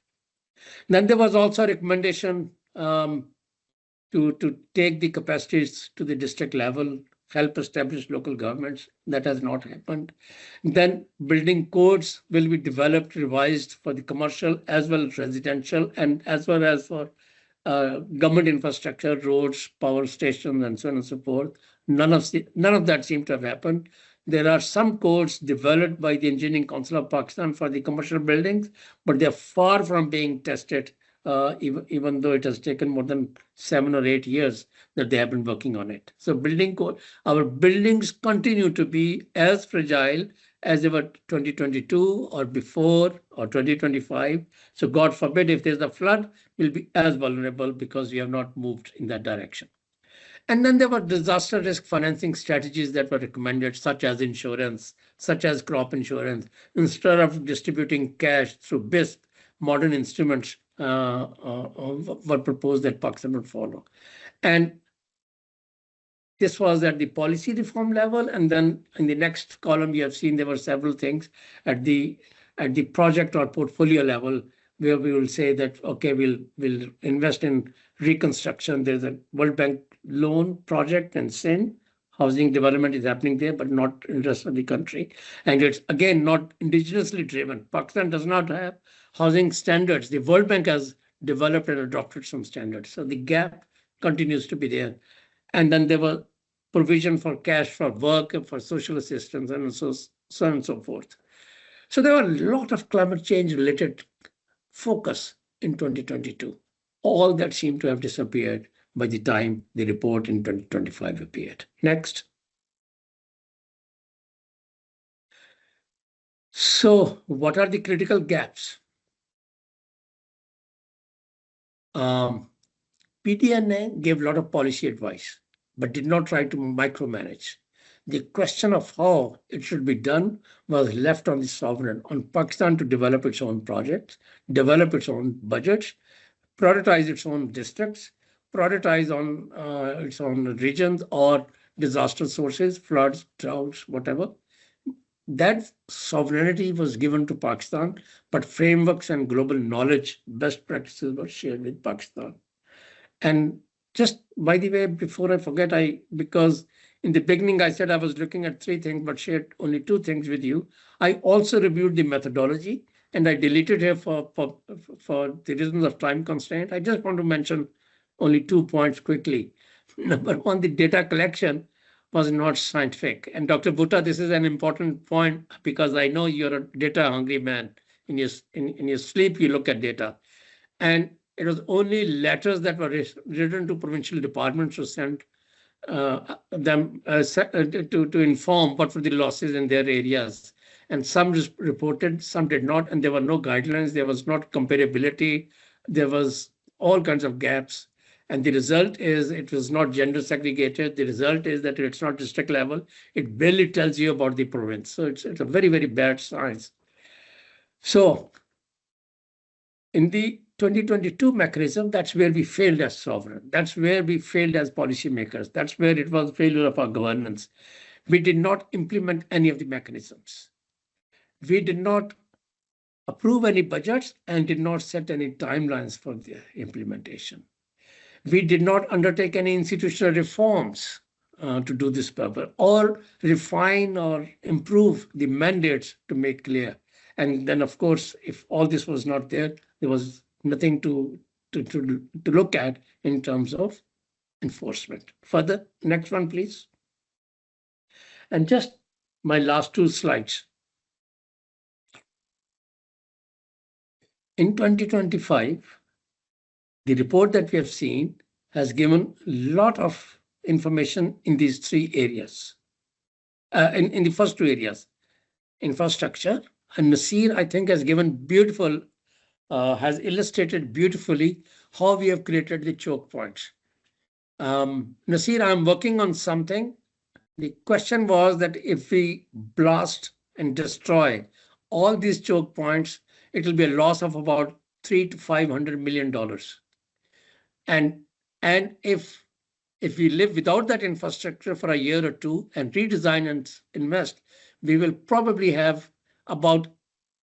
Then there was also a recommendation to take the capacities to the district level, help establish local governments. That has not happened. Then building codes will be developed, revised for the commercial as well as residential, and as well as for government infrastructure, roads, power stations, and so on and so forth. None of that seemed to have happened. There are some codes developed by the Engineering Council of Pakistan for the commercial buildings, but they're far from being tested, even though it has taken more than 7 or 8 years that they have been working on it. So building code, our buildings continue to be as fragile as they were 2022 or before or 2025. So God forbid if there's a flood, we'll be as vulnerable because we have not moved in that direction. And then there were disaster risk financing strategies that were recommended, such as insurance, such as crop insurance. Instead of distributing cash through BISP, modern instruments were proposed that Pakistan would follow. And this was at the policy reform level. And then in the next column, you have seen there were several things at the project or portfolio level where we will say that, okay, we'll invest in reconstruction. There's a World Bank loan project and SIN. Housing development is happening there, but not in the rest of the country. And it's, again, not indigenously driven. Pakistan does not have housing standards. The World Bank has developed and adopted some standards. So the gap continues to be there. And then there were provision for cash for work and for social assistance and so on and so forth. So there were a lot of climate change related focus in 2022. All that seemed to have disappeared by the time the report in 2025 appeared. Next. So what are the critical gaps? PDNA gave a lot of policy advice, but did not try to micromanage. The question of how it should be done was left on the sovereign, on Pakistan to develop its own projects, develop its own budgets, prioritize its own districts, prioritize on its own regions or disaster sources, floods, droughts, whatever. That sovereignty was given to Pakistan, but frameworks and global knowledge, best practices were shared with Pakistan. And just by the way, before I forget, because in the beginning I said I was looking at 3 things, but shared only 2 things with you. I also reviewed the methodology, and I deleted here for the reasons of time constraint. I just want to mention only 2 points quickly. Number 1, the data collection was not scientific. And Dr. Bhutta, this is an important point because I know you're a data hungry man. In your sleep, you look at data. And it was only letters that were written to provincial departments to send them to inform what were the losses in their areas. And some reported, some did not, and there were no guidelines. There was not comparability. There was all kinds of gaps. And the result is it was not gender segregated. The result is that it's not district level. It barely tells you about the province. So it's a very, very bad science. So in the 2022 mechanism, that's where we failed as sovereign. That's where we failed as policymakers. That's where it was failure of our governance. We did not implement any of the mechanisms. We did not approve any budgets and did not set any timelines for their implementation. We did not undertake any institutional reforms to do this purpose, or refine or improve the mandates to make clear. And then, of course, if all this was not there, there was nothing to look at in terms of enforcement. Further, next one, please. And just my last two slides. In 2025, the report that we have seen has given a lot of information in these three areas. In the first two areas, infrastructure, and Nasir, I think, has given beautiful, has illustrated beautifully how we have created the choke points. Nasir, I'm working on something. The question was that if we blast and destroy all these choke points, it will be a loss of about $300 to $500 million. And if we live without that infrastructure for a year or two and redesign and invest, we will probably have about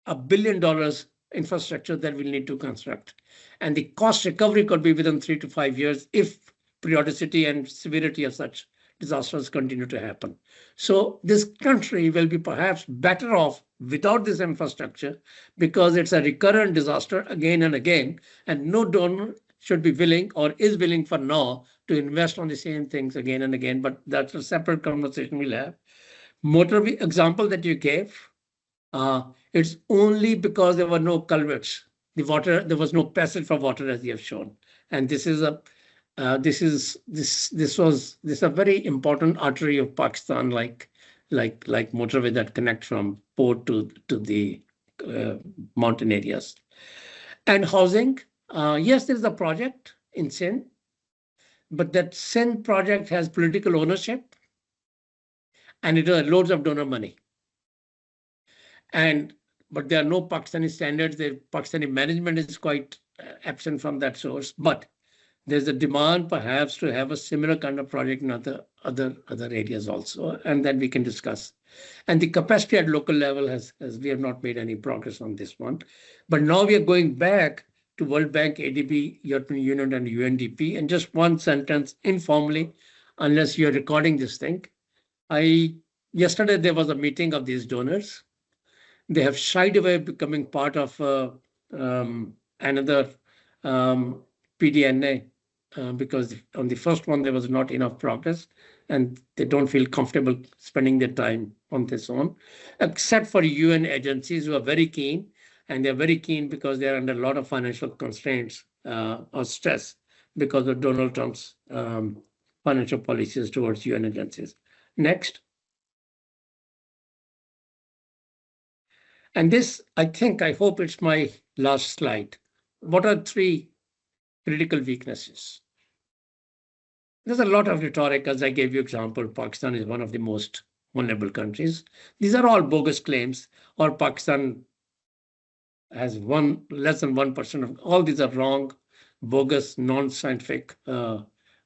$1 billion infrastructure that we'll need to construct. And the cost recovery could be within 3 to 5 years if periodicity and severity of such disasters continue to happen. So this country will be perhaps better off without this infrastructure, because it's a recurrent disaster again and again, and no donor should be willing or is willing for now to invest on the same things again and again, but that's a separate conversation we'll have. Motorway example that you gave, it's only because there were no culverts. There was no passage for water, as you have shown. And this is a very important artery of Pakistan, like motorway that connect from port to the mountain areas. And housing, yes, there is a project in Sindh, but that Sindh project has political ownership and it has loads of donor money. But there are no Pakistani standards. The Pakistani management is quite absent from that source. But there's a demand perhaps to have a similar kind of project in other areas also, and that we can discuss. And the capacity at local level has we have not made any progress on this one. But now we are going back to World Bank, ADB, European Union, and UNDP. And just one sentence informally, unless you're recording this thing. Yesterday there was a meeting of these donors. They have shied away becoming part of another PDNA because on the first one there was not enough progress, and they don't feel comfortable spending their time on this one, except for UN agencies who are very keen, and they're very keen because they're under a lot of financial constraints or stress because of Donald Trump's financial policies towards UN agencies. Next. And this, I hope it's my last slide. What are three critical weaknesses? There's a lot of rhetoric, as I gave you example. Pakistan is one of the most vulnerable countries. These are all bogus claims, or Pakistan has less than 1% of all these are wrong, bogus, non-scientific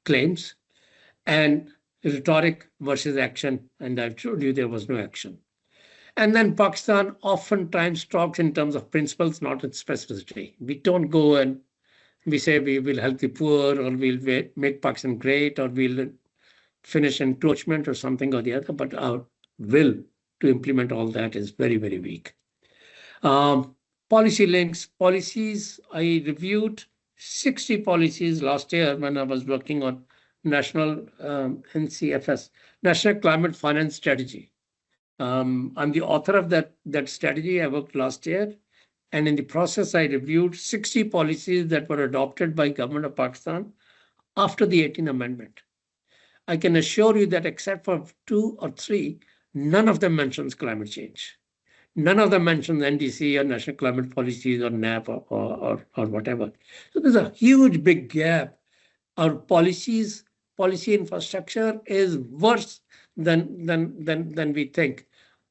claims, and rhetoric versus action. And I've told you there was no action. And then Pakistan oftentimes talks in terms of principles, not in specificity. We don't go and we say we will help the poor, or we'll make Pakistan great, or we'll finish encroachment or something or the other, but our will to implement all that is very, very weak. Policy links, policies, I reviewed 60 policies last year when I was working on National NCFS, National Climate Finance Strategy. I'm the author of that strategy. I worked last year. And in the process, I reviewed 60 policies that were adopted by government of Pakistan after the 18th Amendment. I can assure you that except for 2 or 3, none of them mentions climate change. None of them mentions NDC or National Climate Policies or NAP or whatever. So there's a huge, big gap. Our policy infrastructure is worse than we think.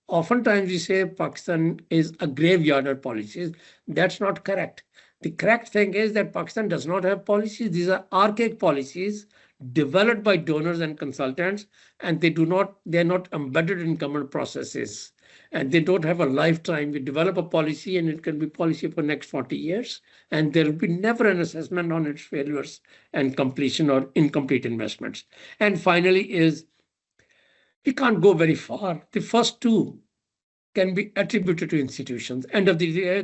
Oftentimes we say Pakistan is a graveyard of policies. That's not correct. The correct thing is that Pakistan does not have policies. These are archaic policies developed by donors and consultants, and they are not embedded in government processes. And they don't have a lifetime. We develop a policy and it can be policy for the next 40 years. And there will be never an assessment on its failures and completion or incomplete investments. And finally is, we can't go very far. The first two can be attributed to institutions. End of the day,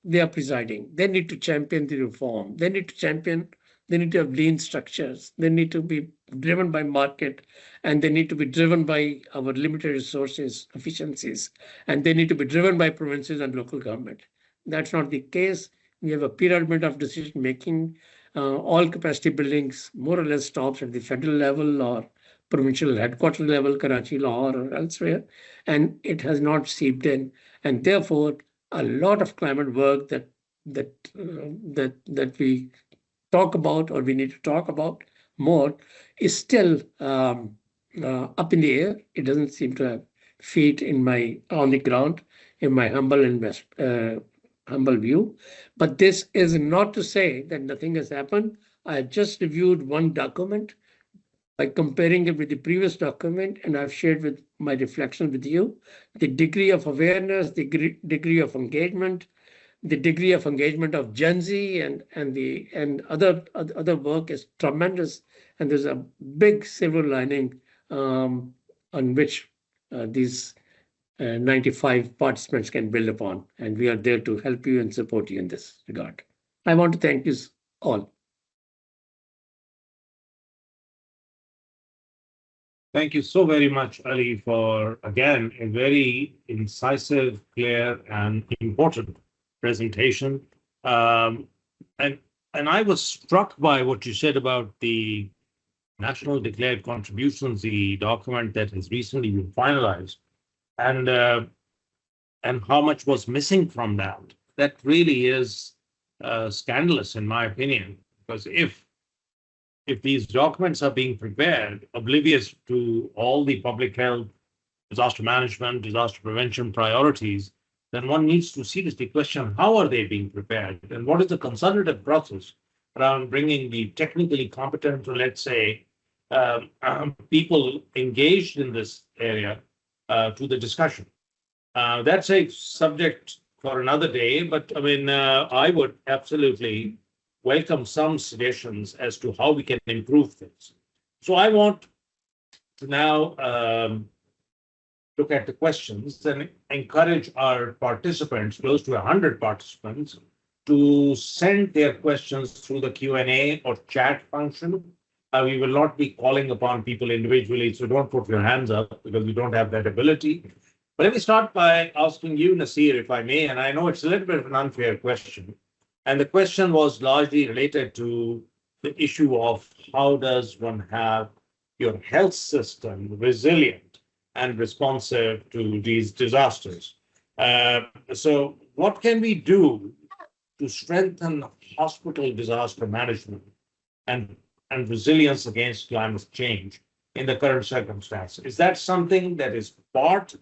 they are presiding. They need to champion the reform. They need to have lean structures. They need to be driven by market, and they need to be driven by our limited resources, efficiencies, and they need to be driven by provinces and local government. That's not the case. We have a pyramid of decision making. All capacity buildings more or less stops at the federal level or provincial headquarters level, Karachi, Lahore, or elsewhere, and it has not seeped in. And therefore, a lot of climate work that we talk about, or we need to talk about more, is still up in the air. It doesn't seem to have feet on the ground, in my humble view. But this is not to say that nothing has happened. I just reviewed one document by comparing it with the previous document, and I've shared with my reflection with you. The degree of awareness, the degree of engagement, the degree of engagement of Gen Z and other work is tremendous, and there's a big silver lining on which these 95 participants can build upon, and we are there to help you and support you in this regard. I want to thank you all. Thank you so very much, Ali, for, again, a very incisive, clear, and important presentation. And I was struck by what you said about the National Declared Contributions, the document that has recently been finalized, and how much was missing from that. That really is scandalous, in my opinion, because if these documents are being prepared oblivious to all the public health, disaster management, disaster prevention priorities, then one needs to seriously question how are they being prepared and what is the consultative process around bringing the technically competent, or let's say, people engaged in this area to the discussion. That's a subject for another day, but I mean, I would absolutely welcome some suggestions as to how we can improve things. So I want to now look at the questions and encourage our participants, close to 100 participants, to send their questions through the Q&A or chat function. We will not be calling upon people individually, so don't put your hands up because we don't have that ability. But let me start by asking you, Nasir, if I may, and I know it's a little bit of an unfair question. And the question was largely related to the issue of how does one have your health system resilient and responsive to these disasters. So what can we do to strengthen hospital disaster management and resilience against climate change in the current circumstance? Is that something that is part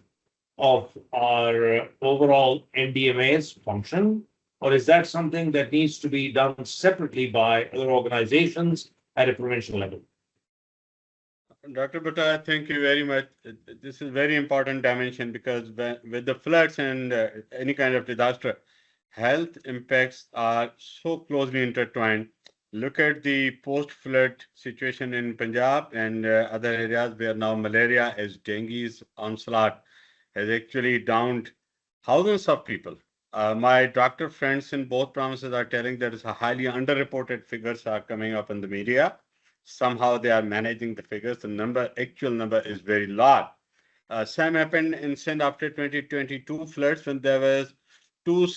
of our overall NDMA's function? Or is that something that needs to be done separately by other organizations at a provincial level? Dr. Bhutta, thank you very much. This is a very important dimension because with the floods and any kind of disaster, health impacts are so closely intertwined. Look at the post-flood situation in Punjab and other areas where now malaria, as dengue's onslaught, has actually downed thousands of people. My doctor friends in both provinces are telling that it's a highly underreported figures are coming up in the media. Somehow they are managing the figures. The actual number is very large. Same happened in Sindh after 2022 floods when there was two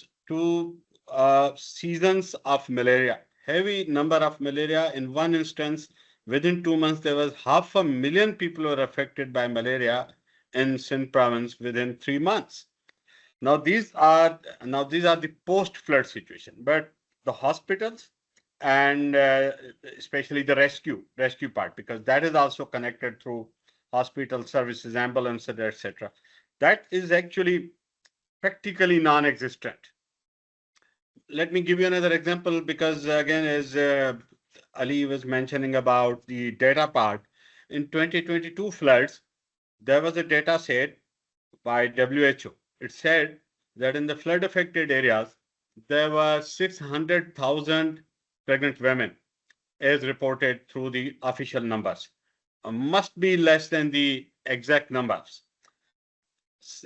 seasons of malaria. Heavy number of malaria. In one instance, within 2 months, there was 500,000 people were affected by malaria in Sindh province within 3 months. Now these are the post-flood situation, but the hospitals and especially the rescue part, because that is also connected through hospital services, ambulances, etc. That is actually practically non-existent. let me give you another example because again, as Ali was mentioning about the data part, in 2022 floods, there was a data set by WHO. It said that in the flood affected areas, there were 600,000 pregnant women as reported through the official numbers. Must be less than the exact numbers.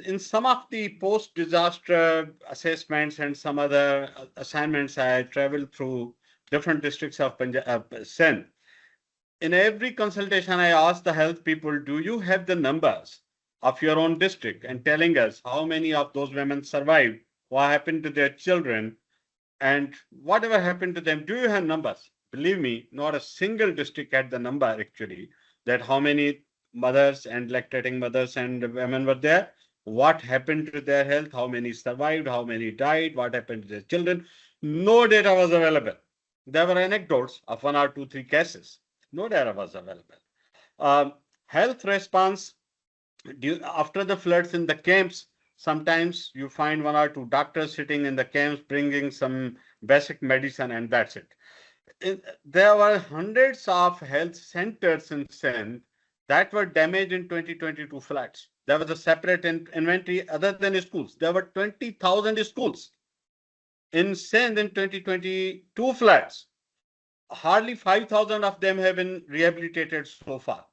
In some of the post-disaster assessments and some other assignments, I traveled through different districts of Sindh. In every consultation, I asked the health people, do you have the numbers of your own district and telling us how many of those women survived, what happened to their children, and whatever happened to them? Do you have numbers? Believe me, not a single district had the number actually, that how many mothers and lactating mothers and women were there, what happened to their health, how many survived, how many died, what happened to their children. No data was available. There were anecdotes of 1 or 2, 3 cases. No data was available. Health response after the floods in the camps, sometimes you find 1 or 2 doctors sitting in the camps bringing some basic medicine and that's it. There were hundreds of health centers in Sindh that were damaged in 2022 floods. There was a separate inventory other than schools. There were 20,000 schools in Sindh in 2022 floods. Hardly 5,000 of them have been rehabilitated so far.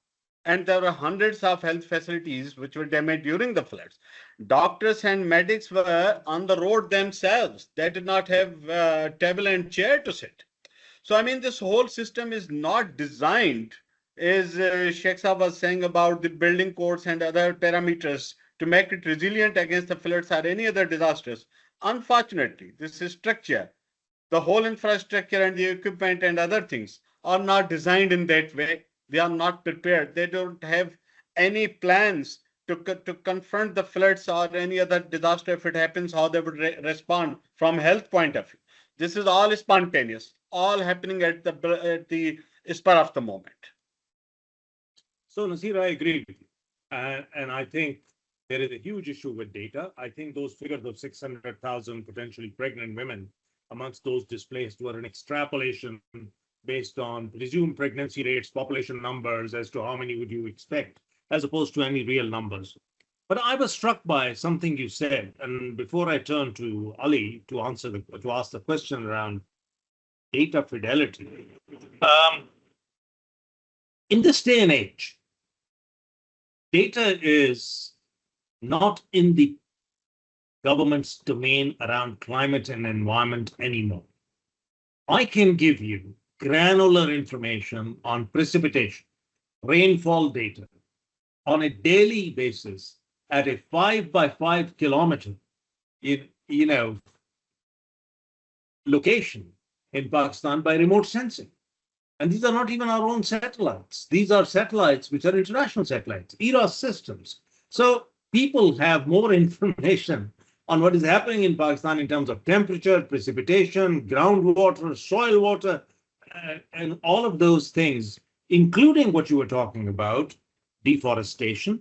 And there were hundreds of health facilities which were damaged during the floods. Doctors and medics were on the road themselves. They did not have a table and chair to sit. So, I mean, this whole system is not designed, as Sheikh Saab was saying about the building codes and other parameters to make it resilient against the floods or any other disasters. Unfortunately, this is structure, the whole infrastructure and the equipment and other things are not designed in that way. They are not prepared. They don't have any plans to confront the floods or any other disaster if it happens, how they would respond from health point of view. This is all spontaneous, all happening at the spur of the moment. So Nasir, I agree with you. And I think there is a huge issue with data. I think those figures of 600,000 potentially pregnant women amongst those displaced were an extrapolation based on presumed pregnancy rates, population numbers, as to how many would you expect, as opposed to any real numbers. But I was struck by something you said, and before I turn to Ali to ask the question around data fidelity. In this day and age, data is not in the government's domain around climate and environment anymore. I can give you granular information on precipitation, rainfall data on a daily basis at a 5 by 5 kilometer location in Pakistan by remote sensing. And these are not even our own satellites. These are satellites which are international satellites, EROS systems. So people have more information on what is happening in Pakistan in terms of temperature, precipitation, groundwater, soil water, and all of those things, including what you were talking about, deforestation,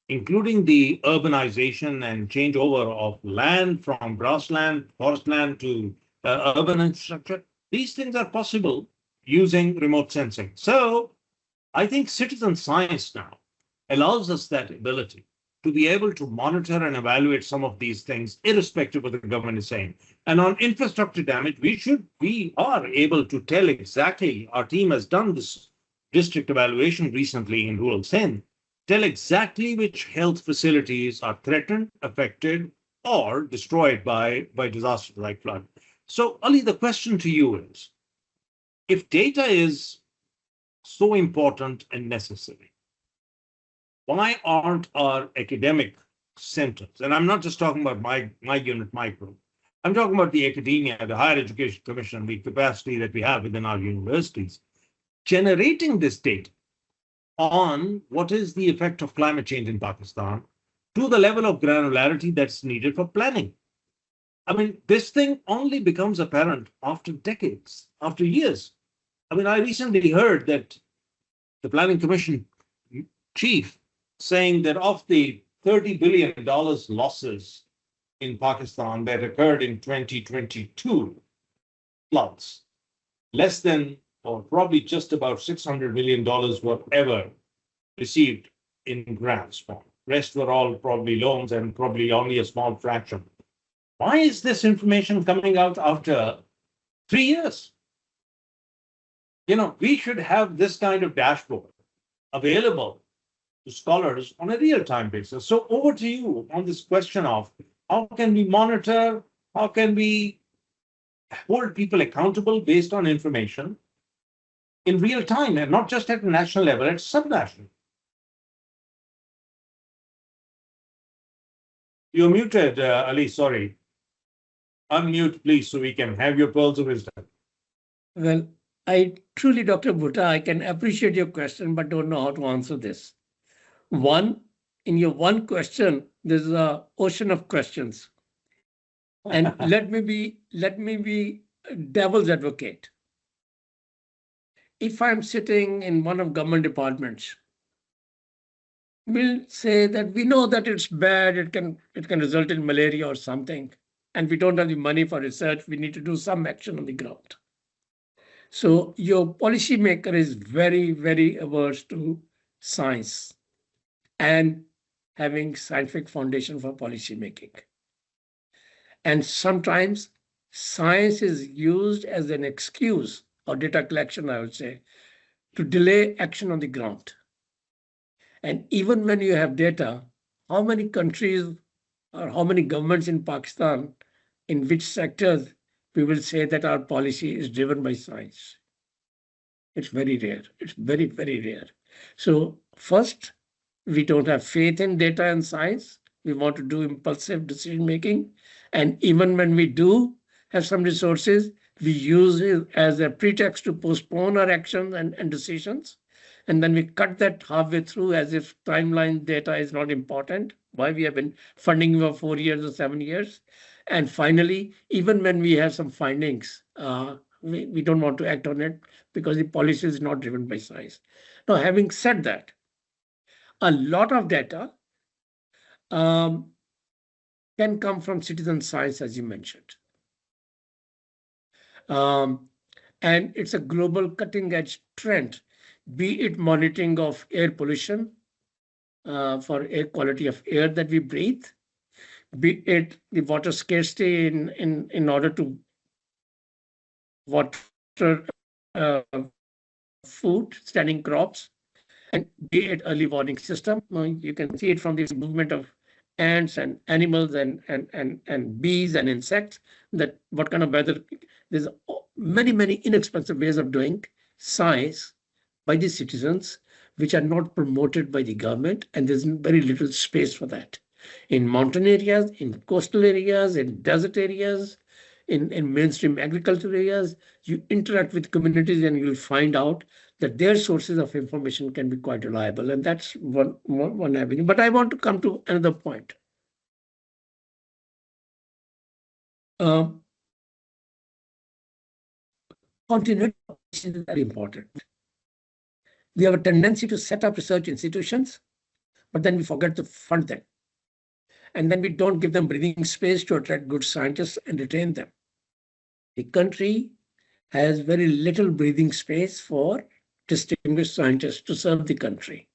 including the urbanization and changeover of land from grassland, forest land to urban infrastructure. These things are possible using remote sensing. So I think citizen science now allows us that ability to be able to monitor and evaluate some of these things, irrespective of what the government is saying. And on infrastructure damage, we are able to tell exactly, our team has done this district evaluation recently in rural Sindh, tell exactly which health facilities are threatened, affected, or destroyed by disasters like flood. So Ali, the question to you is, if data is so important and necessary, why aren't our academic centers, and I'm not just talking about my unit, my group, I'm talking about the academia, the higher education commission, the capacity that we have within our universities, generating this data on what is the effect of climate change in Pakistan to the level of granularity that's needed for planning. I mean, this thing only becomes apparent after decades, after years. I mean, I recently heard that the Planning Commission chief saying that of the $30 billion losses in Pakistan that occurred in 2022, floods. Less than, or probably just about $600 million were ever received in grants. Rest were all probably loans and probably only a small fraction. Why is this information coming out after 3 years? We should have this kind of dashboard available to scholars on a real-time basis. So over to you on this question of how can we monitor, how can we hold people accountable based on information in real time, and not just at a national level, at subnational. You're muted, Ali, sorry. Unmute, please, so we can have your pearls of wisdom. Well, I truly, Dr. Bhutta, I can appreciate your question, but don't know how to answer this. One, in your one question, there's an ocean of questions. And let me be devil's advocate. If I'm sitting in one of government departments, we'll say that we know that it's bad, it can result in malaria or something, and we don't have the money for research, we need to do some action on the ground. So your policymaker is very, very averse to science and having scientific foundation for policymaking. And sometimes science is used as an excuse, or data collection, I would say, to delay action on the ground. And even when you have data, how many countries or how many governments in Pakistan, in which sectors we will say that our policy is driven by science? It's very rare. It's very, very rare. So first, we don't have faith in data and science. We want to do impulsive decision making. And even when we do have some resources, we use it as a pretext to postpone our actions and decisions. And then we cut that halfway through as if timeline data is not important. Why we have been funding for 4 years or 7 years. And finally, even when we have some findings, we don't want to act on it because the policy is not driven by science. Now, having said that, a lot of data can come from citizen science, as you mentioned. And it's a global cutting edge trend, be it monitoring of air pollution for air quality of air that we breathe, be it the water scarcity in order to water food, standing crops, and be it early warning system. You can see it from this movement of ants and animals and bees and insects, that what kind of weather. There's many, many inexpensive ways of doing science by the citizens, which are not promoted by the government, and there's very little space for that. In mountain areas, in coastal areas, in desert areas, in mainstream agriculture areas, you interact with communities and you'll find out that their sources of information can be quite reliable. And that's one avenue. But I want to come to another point. Continuity is very important. We have a tendency to set up research institutions, but then we forget to fund them. And then we don't give them breathing space to attract good scientists and retain them. The country has very little breathing space for distinguished scientists to serve the country.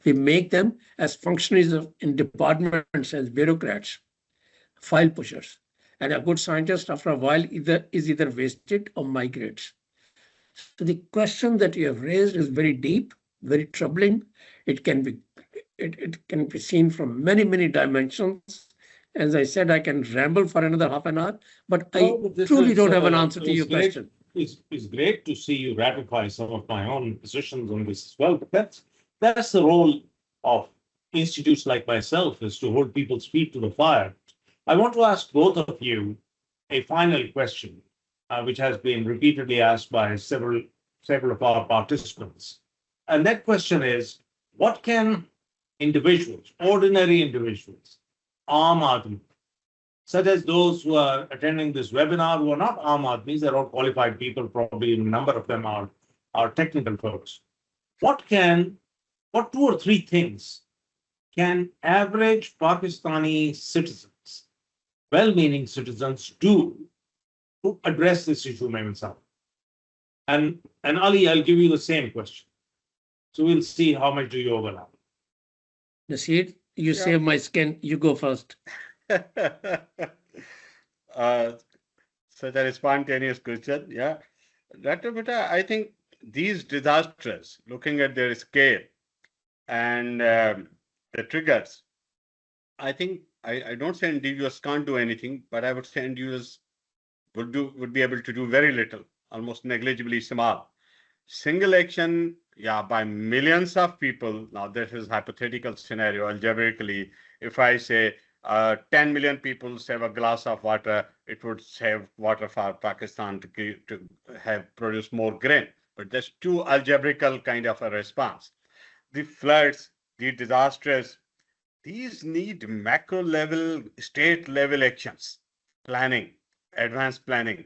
We make them as functionaries in departments, as bureaucrats, file pushers. And a good scientist, after a while, is either wasted or migrates. So the question that you have raised is very deep, very troubling. It can be seen from many, many dimensions. As I said, I can ramble for another half an hour, but I truly don't have an answer to your question. It's great to see you ratify some of my own positions on this as well. But that's the role of institutes like myself, is to hold people's feet to the fire. I want to ask both of you a final question, which has been repeatedly asked by several of our participants. And that question is, what can individuals, ordinary individuals, Aam Aadmi, such as those who are attending this webinar, who are not Aam Aadmis, they're all qualified people, probably a number of them are technical folks. What 2 or 3 things can average Pakistani citizens, well-meaning citizens, do to address this issue, Mehmet Saab. And Ali, I'll give you the same question. So we'll see how much do you overlap. Nasir, you Yeah. save my skin. You go first. Such a spontaneous question. Yeah. Dr. Bhutta, I think these disasters, looking at their scale and the triggers, I think I don't say individuals can't do anything, but I would say individuals would be able to do very little, almost negligibly small. Single action, yeah, by millions of people. Now, this is hypothetical scenario. Algebraically, if I say 10 million people save a glass of water, it would save water for Pakistan to have produced more grain. But that's too algebraical kind of a response. The floods, the disasters, these need macro level, state level actions, planning, advanced planning,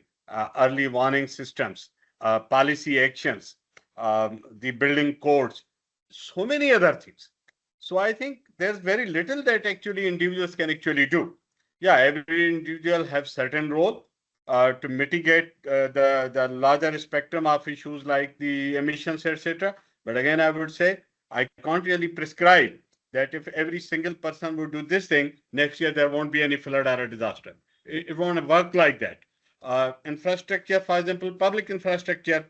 early warning systems, policy actions, the building codes, so many other things. So I think there's very little that actually individuals can actually do. Yeah, every individual has certain role to mitigate the larger spectrum of issues like the emissions, etc. But again, I would say I can't really prescribe that if every single person would do this thing, next year there won't be any flood or a disaster. It won't work like that. Infrastructure, for example, public infrastructure,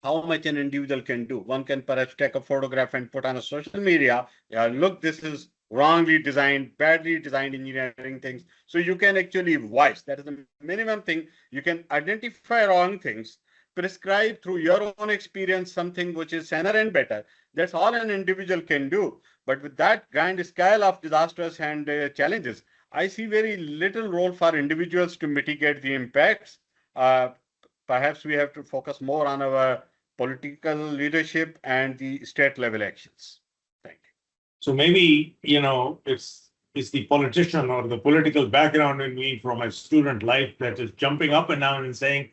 how much an individual can do. One can perhaps take a photograph and put on a social media. Look, this is wrongly designed, badly designed engineering things. So you can actually voice. That is the minimum thing. You can identify wrong things, prescribe through your own experience something which is saner and better. That's all an individual can do. But with that grand scale of disasters and challenges, I see very little role for individuals to mitigate the impacts. Perhaps we have to focus more on our political leadership and the state level actions. Thank you. So maybe, it's the politician or the political background in me from my student life that is jumping up and down and saying,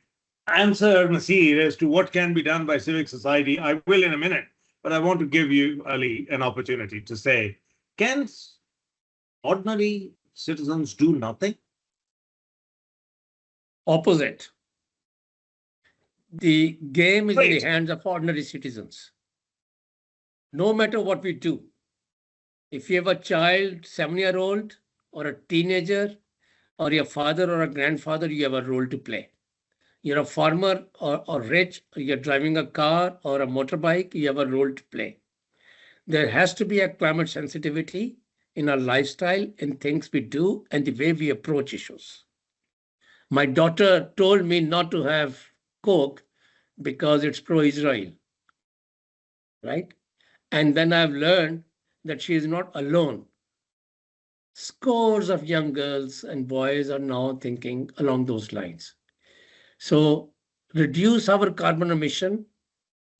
answer, Nasir, as to what can be done by civic society. I will in a minute, but I want to give you, Ali, an opportunity to say, can ordinary citizens do nothing? Opposite. The game is in the Great. hands of ordinary citizens. No matter what we do, if you have a child, 7-year-old, or a teenager, or your father or a grandfather, you have a role to play. You're a farmer or rich, or you're driving a car or a motorbike, you have a role to play. There has to be a climate sensitivity in our lifestyle, in things we do, and the way we approach issues. My daughter told me not to have Coke because it's pro-Israel, right? And then I've learned that she is not alone. Scores of young girls and boys are now thinking along those lines. So reduce our carbon emission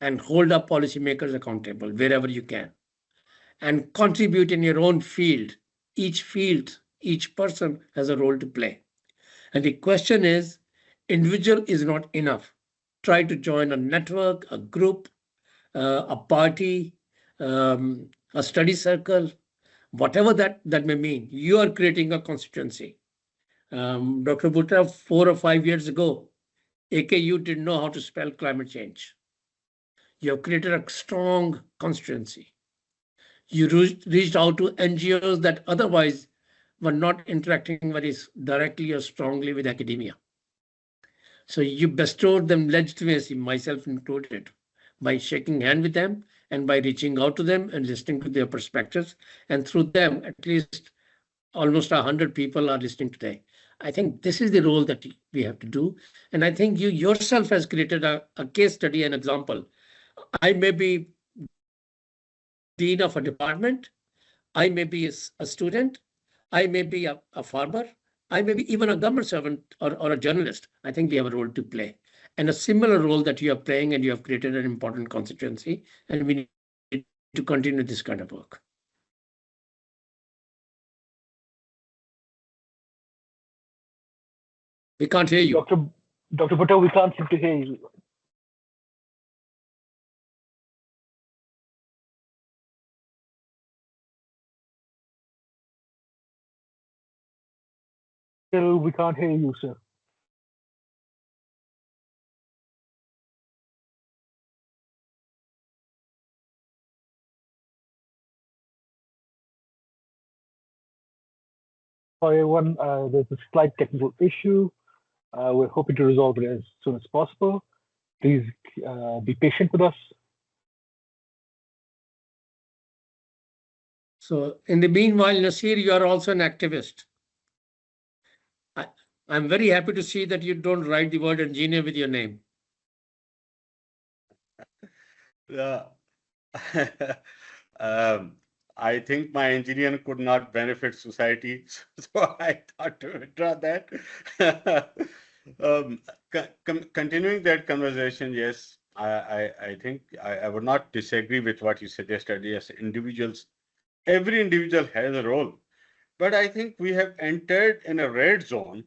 and hold our policymakers accountable wherever you can. And contribute in your own field. Each person has a role to play. And the question is, individual is not enough. Try to join a network, a group, a party, a study circle, whatever that may mean. You are creating a constituency. Dr. Bhutta, 4 or 5 years ago, AKU didn't know how to spell climate change. You have created a strong constituency. You reached out to NGOs that otherwise were not interacting very directly or strongly with academia. So you bestowed them legitimacy, myself included, by shaking hands with them and by reaching out to them and listening to their perspectives. And through them, at least almost 100 people are listening today. I think this is the role that we have to do. And I think you yourself has created a case study, an example. I may be dean of a department. I may be a student. I may be a farmer. I may be even a government servant or a journalist. I think we have a role to play. And a similar role that you are playing, and you have created an important constituency, and we need to continue this kind of work. We can't hear you. Dr. Bhutta, we can't seem to hear you. Still, we can't hear you, sir. Sorry, everyone, there's a slight technical issue. We're hoping to resolve it as soon as possible. Please be patient with us. So in the meanwhile, Nasir, you are also an activist. I'm very happy to see that you don't write the word engineer with your name. Yeah. I think my engineer could not benefit society, so I thought to withdraw that. Continuing that conversation, yes, I think I would not disagree with what you suggested. Yes, individuals, every individual has a role, but I think we have entered in a red zone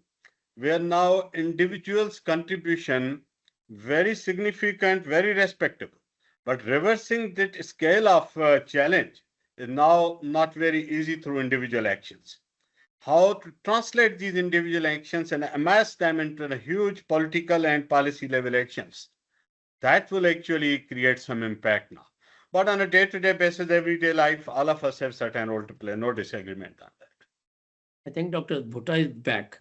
where now individuals' contribution very significant, very respectable. But reversing that scale of challenge is now not very easy through individual actions. How to translate these individual actions and amass them into a huge political and policy level actions, that will actually create some impact now. But on a day-to-day basis, everyday life, all of us have certain role to play. No disagreement on that. I think Dr. Bhutta is back.